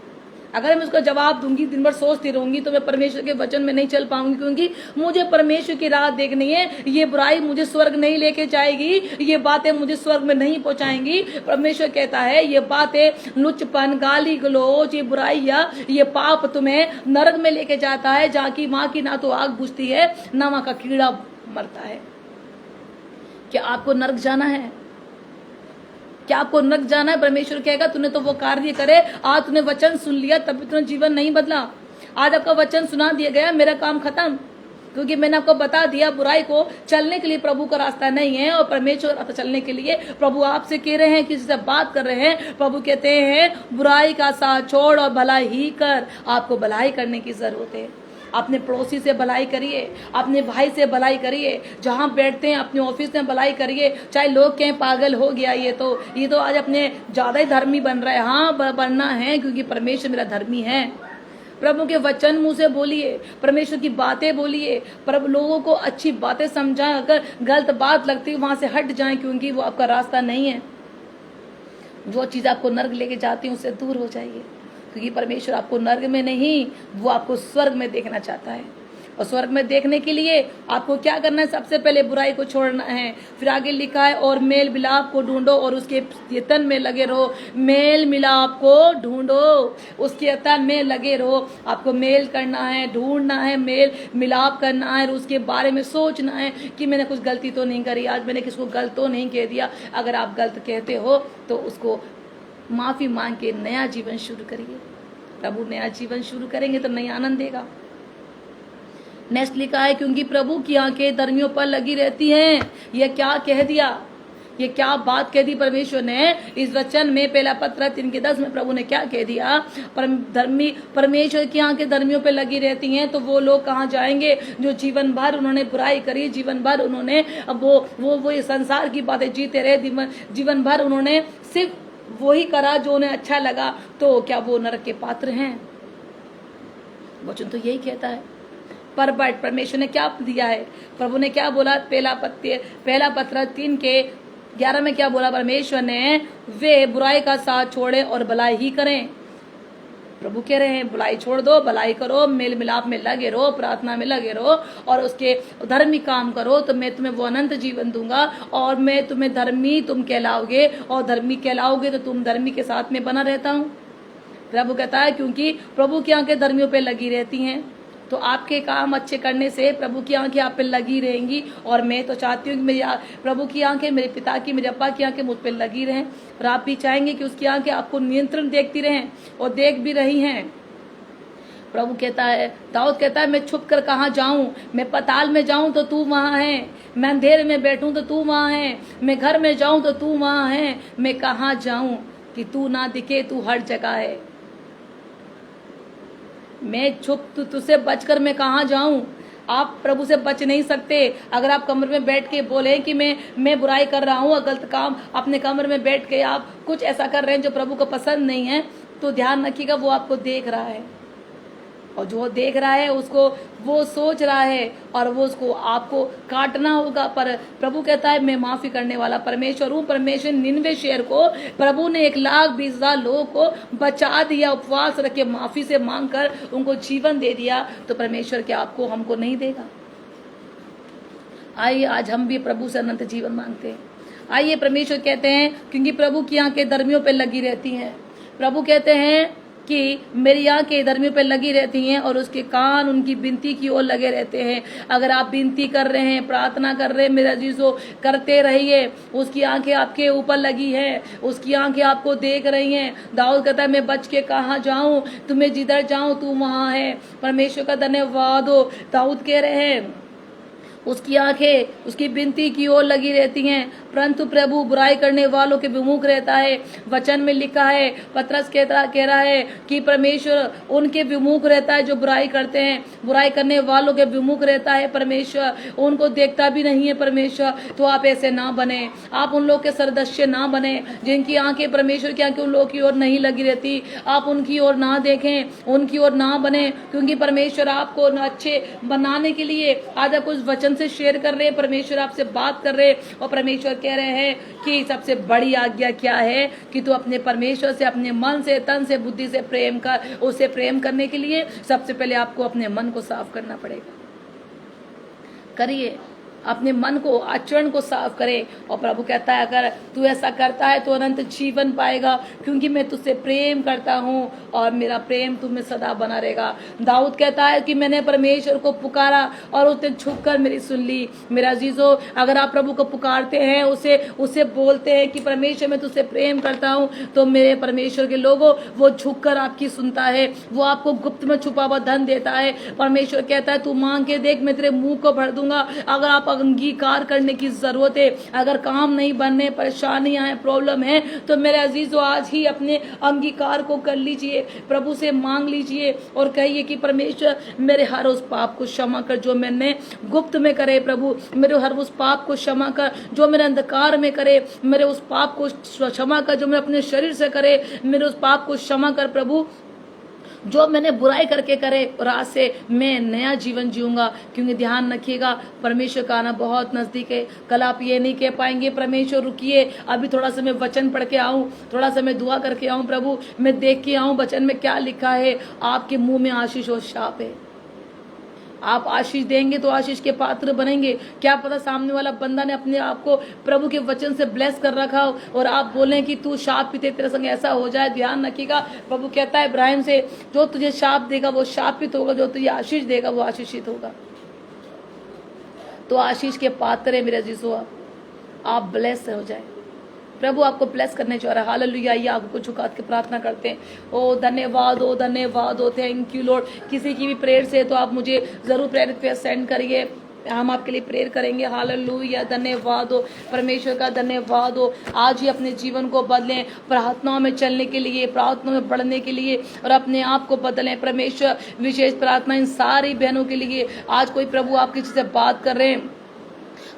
अगर मैं उसका जवाब दूंगी, दिन भर सोचती रहूंगी, तो मैं परमेश्वर के वचन में नहीं चल पाऊंगी, क्योंकि मुझे परमेश्वर की राह देखनी है। ये बुराई मुझे स्वर्ग नहीं लेके जाएगी, ये बातें मुझे स्वर्ग में नहीं पहुंचाएंगी। परमेश्वर कहता है ये बातें, लुचपन, गाली गलौज, ये बुराइयां, ये पाप तुम्हें नरक में लेके जाता है, जहाँ की माँ की ना तो आग बुझती है, ना वहां का कीड़ा मरता है। क्या आपको नरक जाना है? क्या आपको नरक जाना है? परमेश्वर कहेगा तूने तो वो कार्य करे, आज तूने वचन सुन लिया तभी तूने जीवन नहीं बदला। आज आपका वचन सुना दिया गया, मेरा काम खत्म, क्योंकि मैंने आपको बता दिया बुराई को चलने के लिए प्रभु का रास्ता नहीं है, और परमेश्वर रास्ता चलने के लिए प्रभु आपसे कह रहे हैं, किसी से बात कर रहे हैं। प्रभु कहते हैं बुराई का साथ छोड़ और भलाई ही कर। आपको भलाई करने की जरूरत है। अपने पड़ोसी से भलाई करिए, अपने भाई से भलाई करिए, जहां बैठते हैं अपने ऑफिस में भलाई करिए। चाहे लोग कहें पागल हो गया ये तो आज अपने ज्यादा ही धर्मी बन रहा है। हाँ, बनना है, क्योंकि परमेश्वर मेरा धर्मी है। प्रभु के वचन मुंह से बोलिए, परमेश्वर की बातें बोलिए, प्रभु लोगों को अच्छी बातें समझाएं। अगर गलत बात लगती है वहां से हट जाएं, क्योंकि वो आपका रास्ता नहीं है। जो चीज आपको नर्क लेके जाती है उससे दूर हो जाइए, क्योंकि परमेश्वर आपको नर्क में नहीं, वो आपको स्वर्ग में देखना चाहता है। और स्वर्ग में देखने के लिए आपको क्या करना है? सबसे पहले बुराई को छोड़ना है। फिर आगे लिखा है और मेल मिलाप को ढूंढो और उसके यतन में लगे रहो। मेल मिलाप को ढूंढो, उसके यतन में लगे रहो। आपको मेल करना है, ढूंढना है, मेल मिलाप करना है, और उसके बारे में सोचना है कि मैंने कुछ गलती तो नहीं करी, आज मैंने किसको गलत तो नहीं कह दिया। अगर आप गलत कहते हो तो उसको माफी मांग के नया जीवन शुरू करिए। प्रभु नया जीवन शुरू करेंगे तो नया आनंद देगा। नेक्स्ट लिखा है क्योंकि प्रभु की आंखें धर्मियों पर लगी रहती हैं। यह क्या कह दिया, ये क्या बात कह दी परमेश्वर ने इस वचन में? पहला पत्र 3:10 में प्रभु ने क्या कह दिया? परमेश्वर की आंखें धर्मियों पे लगी रहती हैं, तो वो लोग कहाँ जाएंगे जो जीवन भर उन्होंने बुराई करी, जीवन भर उन्होंने वो संसार की बातें जीते रहे, जीवन भर उन्होंने सिर्फ वही करा जो उन्हें अच्छा लगा, तो क्या वो नरक के पात्र हैं? वचन तो यही कहता है। पर परमेश्वर ने क्या दिया है? प्रभु ने क्या बोला? पहला पत्र 3:11 में क्या बोला परमेश्वर ने? वे बुराई का साथ छोड़े और भलाई ही करें। प्रभु कह रहे हैं बुराई छोड़ दो, भलाई करो, मेल मिलाप में लगे रहो, प्रार्थना में लगे रहो, और उसके धर्मी काम करो, तो मैं तुम्हें वो अनंत जीवन दूंगा, और मैं तुम्हें धर्मी तुम कहलाओगे, और धर्मी कहलाओगे तो तुम धर्मी के साथ में बना रहता हूँ। प्रभु कहता है क्योंकि प्रभु की आंखें धर्मियों पे लगी रहती हैं, तो आपके काम अच्छे करने से प्रभु की आंखें आप पे लगी रहेंगी। और मैं तो चाहती हूँ कि मेरी प्रभु की आंखें, मेरे पिता की, मेरे अब्बा की आंखें मुझ पे लगी रहें, और आप भी चाहेंगे कि उसकी आंखें आपको नियंत्रण देखती रहें, और देख भी रही हैं। प्रभु कहता है, दाऊद कहता है मैं छुप कर कहाँ जाऊं? मैं पताल में जाऊं तो तू वहां है, मैं अंधेरे में बैठूं तो तू वहां है, मैं घर में जाऊं तो तू वहां है, मैं कहाँ जाऊं कि तू ना दिखे? तू हर जगह है। मैं छुप तुझसे बचकर मैं कहाँ जाऊं? आप प्रभु से बच नहीं सकते। अगर आप कमरे में बैठ के बोले कि मैं बुराई कर रहा हूँ, गलत काम, अपने कमरे में बैठ के आप कुछ ऐसा कर रहे हैं जो प्रभु को पसंद नहीं है, तो ध्यान रखिएगा वो आपको देख रहा है, और जो देख रहा है उसको वो सोच रहा है, और वो उसको आपको काटना होगा। पर प्रभु कहता है मैं माफी करने वाला परमेश्वर हूँ। परमेश्वर 99 शेर को प्रभु ने 1,20,000 लोगों को बचा दिया, उपवास रख के माफी से मांगकर उनको जीवन दे दिया, तो परमेश्वर क्या आपको हमको नहीं देगा? आइए आज हम भी प्रभु से अनंत जीवन मांगते हैं। आइए, परमेश्वर कहते हैं क्योंकि प्रभु की आंखें धर्मियों पर लगी रहती हैं। प्रभु कहते हैं कि मेरी आंखें धर्मियों पे लगी रहती हैं और उसके कान उनकी विनती की ओर लगे रहते हैं। अगर आप विनती कर रहे हैं, प्रार्थना कर रहे हैं, मेरा जीसो करते रहिए। उसकी आंखें आपके ऊपर लगी है, उसकी आंखें आपको देख रही हैं। दाऊद कहता है मैं बच के कहाँ जाऊं, तुम्हें जिधर जाऊं तू वहां है। परमेश्वर का धन्यवाद हो। दाऊद कह रहे हैं उसकी आंखें उसकी विनती की ओर लगी रहती हैं, परंतु प्रभु बुराई करने वालों के विमुख रहता है। वचन में लिखा है, पतरस कह रहा है कि परमेश्वर उनके विमुख रहता है जो बुराई करते हैं, बुराई करने वालों के विमुख रहता है परमेश्वर, उनको देखता भी नहीं है परमेश्वर। तो आप ऐसे ना बने, आप उन लोग के सदस्य ना बने जिनकी आंखें परमेश्वर की आंखें उन लोगों की ओर नहीं लगी रहती। आप उनकी ओर ना देखें, उनकी ओर ना बने, क्योंकि परमेश्वर आपको अच्छे बनाने के लिए आज आप उस वचन से शेयर कर रहे हैं। परमेश्वर आपसे बात कर रहे हैं और परमेश्वर कह रहे हैं कि सबसे बड़ी आज्ञा क्या है कि तू अपने परमेश्वर से अपने मन से, तन से, बुद्धि से प्रेम कर। उसे प्रेम करने के लिए सबसे पहले आपको अपने मन को साफ करना पड़ेगा। करिए, अपने मन को, आचरण को साफ करे। और प्रभु कहता है अगर तू ऐसा करता है तो अनंत जीवन पाएगा, क्योंकि मैं तुझसे प्रेम करता हूँ और मेरा प्रेम तुम्हें सदा बना रहेगा। दाऊद कहता है कि मैंने परमेश्वर को पुकारा और उसने झुककर मेरी सुन ली। मेरा अजीजो, अगर आप प्रभु को पुकारते हैं, उसे बोलते हैं कि परमेश्वर मैं तुझसे प्रेम करता हूँ, तो मेरे परमेश्वर के लोगों वो झुककर आपकी सुनता है, वो आपको गुप्त में छुपा हुआ धन देता है। परमेश्वर कहता है तू मांग के देख, मैं तेरे मुंह को भर दूंगा। अगर आप अंगीकार करने की जरूरत है, अगर काम नहीं बनने, परेशानियां हैं, प्रॉब्लम है, तो मेरे अजीजों आज ही अपने अंगीकार को कर लीजिए, प्रभु से मांग लीजिए और कहिए कि परमेश्वर मेरे हर उस पाप को क्षमा कर जो मैंने गुप्त में करे। प्रभु मेरे हर उस पाप को क्षमा कर जो मेरे अंधकार में करे, मेरे उस पाप को क्षमा कर जो मैं अपने शरीर से करे, मेरे उस पाप को क्षमा कर प्रभु जो मैंने बुराई करके करे, और आज से मैं नया जीवन जीऊंगा। क्योंकि ध्यान रखिएगा परमेश्वर का आना बहुत नजदीक है। कल आप ये नहीं कह पाएंगे परमेश्वर रुकिए, अभी थोड़ा सा मैं वचन पढ़ के आऊं, थोड़ा सा मैं दुआ करके आऊं, प्रभु मैं देख के आऊं वचन में क्या लिखा है। आपके मुंह में आशीष और शाप है। आप आशीष देंगे तो आशीष के पात्र बनेंगे। क्या पता सामने वाला बंदा ने अपने आप को प्रभु के वचन से ब्लेस कर रखा हो और आप बोलें कि तू शाप पीते तेरे संग ऐसा हो जाए। ध्यान रखिएगा, प्रभु कहता है इब्राहिम से, जो तुझे शाप देगा वो शापित होगा, जो तुझे आशीष देगा वो आशीषित होगा। तो आशीष के पात्र है मेरे जीसो, आप ब्लेस हो जाए। प्रभु आपको ब्लेस करने जा रहा है। हालेलुया। आइए आपको झुका के प्रार्थना करते हैं। ओ धन्यवाद, ओ धन्यवाद, ओ थैंक यू लॉर्ड। किसी की भी प्रेयर से तो आप मुझे जरूर प्रेयर रिक्वेस्ट सेंड करिए, हम आपके लिए प्रेयर करेंगे। हालेलुया। धन्यवाद हो परमेश्वर का, धन्यवाद हो। आज ही अपने जीवन को बदलें, प्रार्थनाओं में चलने के लिए, प्रार्थनाओं में बढ़ने के लिए, और अपने आप को बदलें। परमेश्वर विशेष प्रार्थना इन सारी बहनों के लिए। आज कोई प्रभु आप किसी से बात कर रहे हैं,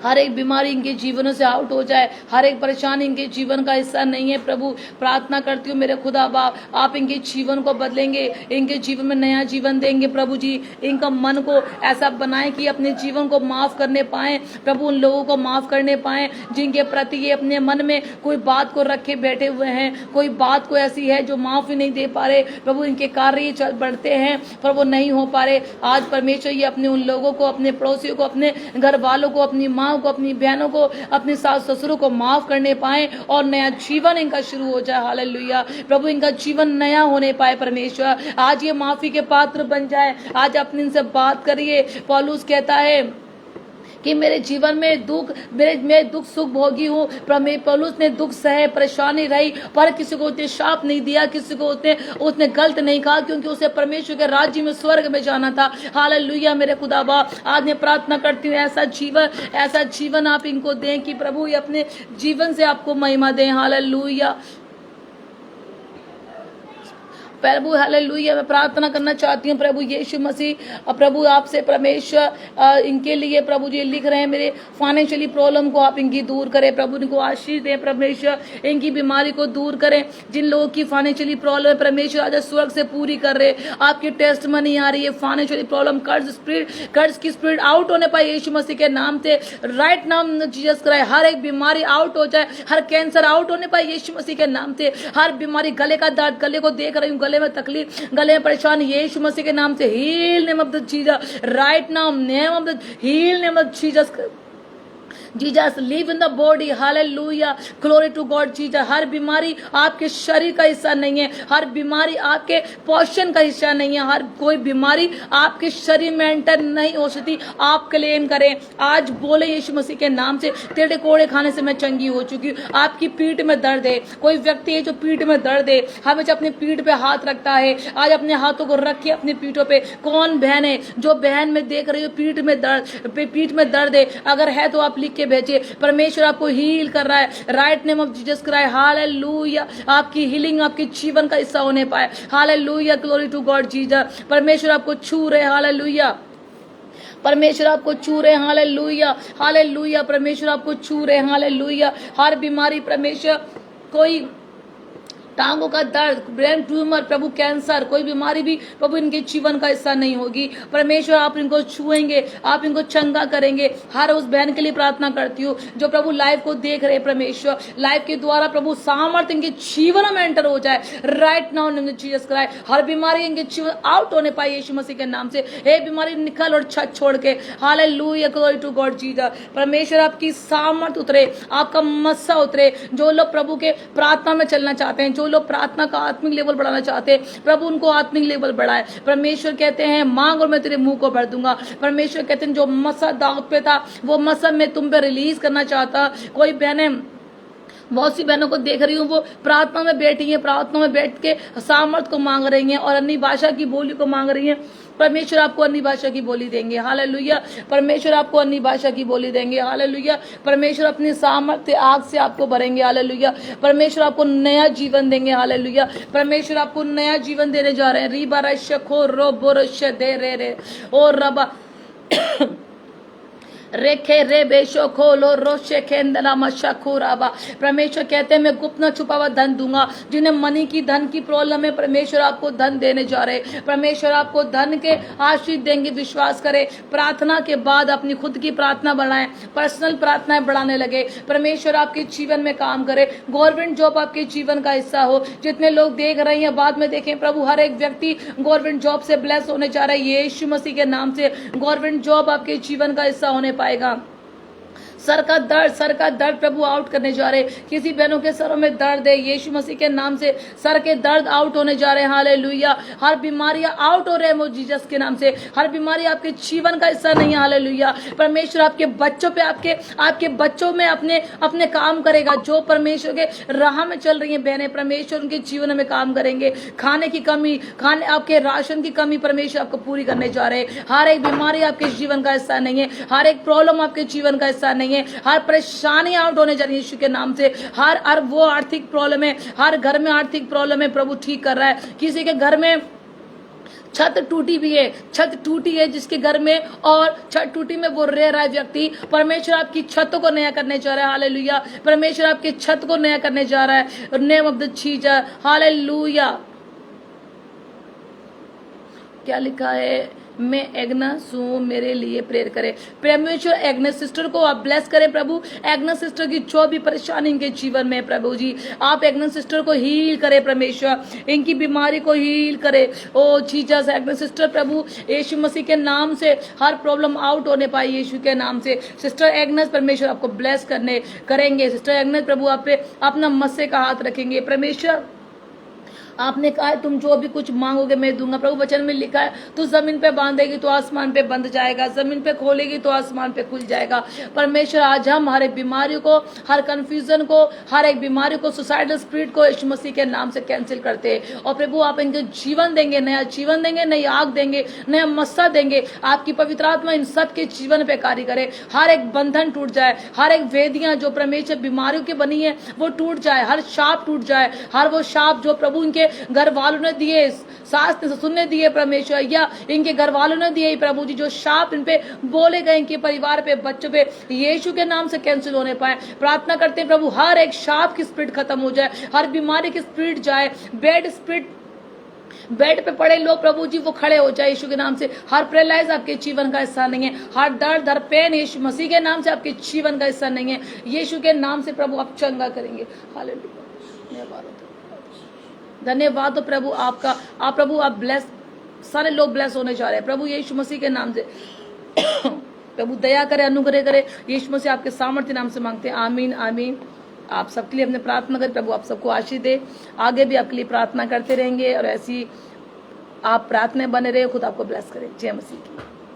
हर एक बीमारी इनके जीवनों से आउट हो जाए, हर एक परेशानी इनके जीवन का हिस्सा नहीं है। प्रभु प्रार्थना करती हूँ मेरे खुदा बाप, आप इनके जीवन को बदलेंगे, इनके जीवन में नया जीवन देंगे। प्रभु जी इनका मन को ऐसा बनाए कि अपने जीवन को माफ करने पाए। प्रभु उन लोगों को माफ करने पाए जिनके प्रति ये अपने मन में कोई बात को रखे बैठे हुए हैं, कोई बात को ऐसी है जो माफ ही नहीं दे पा रहे। प्रभु इनके कार्य चल बढ़ते हैं पर वो नहीं हो पा रहे। आज परमेश्वर ये अपने उन लोगों को, अपने पड़ोसियों को, अपने घर वालों को, अपनी माँ को, अपनी बहनों को, अपने सास ससुरों को माफ करने पाए और नया जीवन इनका शुरू हो जाए। हालेलुया। प्रभु इनका जीवन नया होने पाए। परमेश्वर आज ये माफी के पात्र बन जाए। आज अपने इनसे बात करिए। पौलुस कहता है कि मेरे जीवन में दुख, मैं दुख सुख भोगी हूँ। पौलुस ने दुख सहे, परेशानी रही, पर किसी को उसने शाप नहीं दिया, किसी को उसने गलत नहीं कहा, क्योंकि उसे परमेश्वर के राज्य में, स्वर्ग में जाना था। हालेलुया। मेरे खुदाबा आज मैं प्रार्थना करती हूँ ऐसा जीवन आप इनको दें कि प्रभु ये अपने जीवन से आपको महिमा दें। हालेलुया प्रभु। हालेलुया। मैं प्रार्थना करना चाहती हूँ प्रभु यीशु मसीह, प्रभु आपसे परमेश्वर इनके लिए प्रभु जी लिख रहे हैं, मेरे फाइनेंशियली प्रॉब्लम को आप इनकी दूर करें। प्रभु इनको आशीष दें परमेश्वर, इनकी बीमारी को दूर करें। जिन लोगों की फाइनेंशियली प्रॉब्लम है परमेश्वर आज स्वर्ग से पूरी कर रहे। आपकी टेस्ट मनी आ रही है, फाइनेंशियली प्रॉब्लम, कर्ज की स्पिरिट आउट होने पाए यीशु मसीह के नाम से। राइट नाम जीसस क्राइस्ट, हर एक बीमारी आउट हो जाए, हर कैंसर आउट होने पाए यीशु मसीह के नाम से। हर बीमारी, गले का दर्द, गले को देख रही हूँ, गले में तकलीफ, गले में परेशान, यीशु मसीह के नाम से heal name of the Jesus, right now name of the heal name of Jesus. Jesus live in the body, hallelujah, glory to God Jesus. हर बीमारी आपके शरीर का हिस्सा नहीं है, हर बीमारी आपके पोषण का हिस्सा नहीं है, हर कोई बीमारी आपके शरीर में एंटर नहीं हो सकती। आप क्लेम करें, आज बोले यीशु मसीह के नाम से, तेरे कोड़े खाने से मैं चंगी हो चुकी हूँ। आपकी पीठ में दर्द है, कोई व्यक्ति है जो पीठ में दर्द है, हमेशा अपनी पीठ पे हाथ रखता है, आज अपने हाथों को रखिए अपनी पीठों पे। कौन बहन है जो बहन में देख रही हो पीठ में दर्द है, अगर है तो आप लिख के भेजिए। परमेश्वर आपको हील कर रहा है, right name of Jesus Christ, hallelujah. आपकी हीलिंग आपके जीवन का हिस्सा होने पाए, hallelujah, glory to God Jesus. परमेश्वर आपको छू रहे, हालेलुया, परमेश्वर आपको छू रहे, हालेलुया, हालेलुया, परमेश्वर आपको छू रहे, हालेलुया। हर बीमारी परमेश्वर, कोई टांगों का दर्द, ब्रेन ट्यूमर, प्रभु कैंसर, कोई बीमारी भी प्रभु इनके जीवन का हिस्सा नहीं होगी। परमेश्वर आप इनको छुएंगे, आप इनको चंगा करेंगे। हर उस बहन के लिए प्रार्थना करती हूँ जो प्रभु लाइव को देख रहे, परमेश्वर लाइव के द्वारा प्रभु सामर्थ्य इनके जीवन में एंटर हो जाए right now in Jesus Christ. हर बीमारी इनके जीवन आउट होने पाए यीशु मसीह के नाम से। हे बीमारी निकल और छत छोड़ के, hallelujah, glory to God Jesus. परमेश्वर आपकी सामर्थ्य उतरे, आपका मस्सा उतरे। जो लोग प्रभु के प्रार्थना में चलना चाहते हैं, जो लोग प्रार्थना का आत्मिक लेवल बढ़ाना चाहते हैं, प्रभु उनको आत्मिक लेवल बढ़ाए। परमेश्वर कहते हैं मांग और मैं तेरे मुंह को भर दूंगा। परमेश्वर कहते हैं जो मसा दाऊद पे था वो मसा मैं तुम पे रिलीज करना चाहता। कोई बहनें, बहुत सी बहनों को देख रही हूँ वो प्रार्थना में बैठी हैं, प्रार्थना में बैठ के सामर्थ को मांग रही हैं और अन्य भाषा की बोली को मांग रही हैं। परमेश्वर आपको अन्य भाषा की बोली देंगे, हालेलुया। परमेश्वर आपको अन्य भाषा की बोली देंगे, हालेलुया। परमेश्वर अपनी सामर्थ्य आग से आपको भरेंगे, हालेलुया। परमेश्वर आपको नया जीवन देंगे, हालेलुया। परमेश्वर आपको नया जीवन देने जा रहे हैं। री बारा शखो रो बोरश दे रे और रबा रेखे रे बेशो खोलो रोशे खेंदला मशखुराबा। परमेश्वर कहते हैं मैं गुप्त न छुपा हुआ धन दूंगा। जिन्हें मनी की धन की प्रॉब्लम है, परमेश्वर आपको धन देने जा रहे। परमेश्वर आपको धन के आशीष देंगे, विश्वास करें। प्रार्थना के बाद अपनी खुद की प्रार्थना बढ़ाएं, पर्सनल प्रार्थनाएं बढ़ाने लगे। परमेश्वर आपके जीवन में काम करे। गवर्नमेंट जॉब आपके जीवन का हिस्सा हो। जितने लोग देख रहे हैं बाद में देखें, प्रभु हर एक व्यक्ति गवर्नमेंट जॉब से ब्लेस होने जा रहा है यीशु मसीह के नाम से। गवर्नमेंट जॉब आपके जीवन का हिस्सा होने पाएगा। सर का दर्द प्रभु आउट करने जा रहे। किसी बहनों के सरों में दर्द है, यीशु मसीह के नाम से सर के दर्द आउट होने जा रहे हैं, हालेलुया। हर बीमारियां आउट हो रहे हैं जीसस के नाम से। हर बीमारी आपके जीवन का हिस्सा नहीं है, हालेलुया। परमेश्वर आपके बच्चों पे, आपके बच्चों में अपने काम करेगा। जो परमेश्वर के राह में चल रही है बहनें, परमेश्वर उनके जीवन में काम करेंगे। खाने की कमी, आपके राशन की कमी परमेश्वर आपको पूरी करने जा रहे हैं। हर एक बीमारी आपके जीवन का हिस्सा नहीं है, हर एक प्रॉब्लम आपके जीवन का हिस्सा नहीं है। हर परेशानी आउट होने जा रही है यीशु के नाम से। हर वो आर्थिक प्रॉब्लम है, हर घर में आर्थिक प्रॉब्लम है, प्रभु ठीक कर रहा है। किसी के घर में छत टूटी भी है, छत टूटी है जिसके घर में, और छत टूटी में वो रह रहा है व्यक्ति, परमेश्वर आपकी छतों को नया करने जा रहा है, हालेलुया। परमेश्वर आपके छत को नया करने जा रहा है, name of the Jesus, hallelujah. क्या लिखा है, मैं एग्नस हूँ, मेरे लिए प्रेयर करे। परमेश्वर एग्नस सिस्टर को आप ब्लेस करें प्रभु। एग्नस सिस्टर की जो भी परेशानी इनके जीवन में प्रभु जी, आप एग्नस सिस्टर को हील करें परमेश्वर, इनकी बीमारी को हील करे। ओ जीसस, एग्नस सिस्टर प्रभु यीशु मसीह के नाम से हर प्रॉब्लम आउट होने पाए यीशु के नाम से। सिस्टर एग्नस, परमेश्वर आपको ब्लेस करेंगे। सिस्टर एग्नस प्रभु आप पे अपना मस्से का हाथ रखेंगे। परमेश्वर आपने कहा है तुम जो भी कुछ मांगोगे मैं दूंगा। प्रभु वचन में लिखा है तू जमीन पे बांधेगी तो आसमान पे बंध जाएगा, जमीन पे खोलेगी तो आसमान पे खुल जाएगा। परमेश्वर आज हम हर एक बीमारी को, हर कंफ्यूजन को, हर एक बीमारी को, सुसाइडल स्पिरिट को यीशु मसीह के नाम से कैंसिल करते हैं। और प्रभु आप इनके जीवन देंगे, नया जीवन देंगे, नई आग देंगे, नया मस्सा देंगे। आपकी पवित्र आत्मा इन सब के जीवन पे कार्य करे। हर एक बंधन टूट जाए, हर एक वेदियां जो परमेश्वर बीमारियों की बनी है वो टूट जाए, हर शाप टूट जाए, हर वो शाप जो प्रभु इनके घर वालों ने दिए, सास ने ससुर ने दिए परमेश्वर, या इनके घर वालों ने दिए प्रभु जी, जो शाप इन पे बोले गए इनके परिवार पे, बच्चों पे, यीशु के नाम से कैंसिल होने पाए। प्रार्थना करते हैं प्रभु हर एक शाप की स्पिरिट खत्म हो जाए, हर बीमारी की स्पिरिट जाए, बेड स्पिरिट, बेड पे पड़े लोग प्रभु जी वो खड़े हो जाए यीशु के नाम से। हर पैरालाइज आपके जीवन का हिस्सा नहीं है, हर दर्द, हर पेन यीशु मसीह के नाम से आपके जीवन का हिस्सा नहीं है। यीशु के नाम से प्रभु आप चंगा करेंगे। हालेलुया, धन्यवाद हो प्रभु आपका। प्रभु आप ब्लेस, सारे लोग ब्लेस होने जा रहे हैं प्रभु यीशु मसीह के नाम से। प्रभु दया करे, अनुग्रह करे। यीशु मसीह आपके सामर्थ्य नाम से मांगते हैं, आमीन आमीन। आप सबके लिए अपने प्रार्थना करें, प्रभु आप सबको आशीष दे। आगे भी आपके लिए प्रार्थना करते रहेंगे और ऐसी आप प्रार्थना बने रहे। खुद आपको ब्लेस करे। जय मसीह की।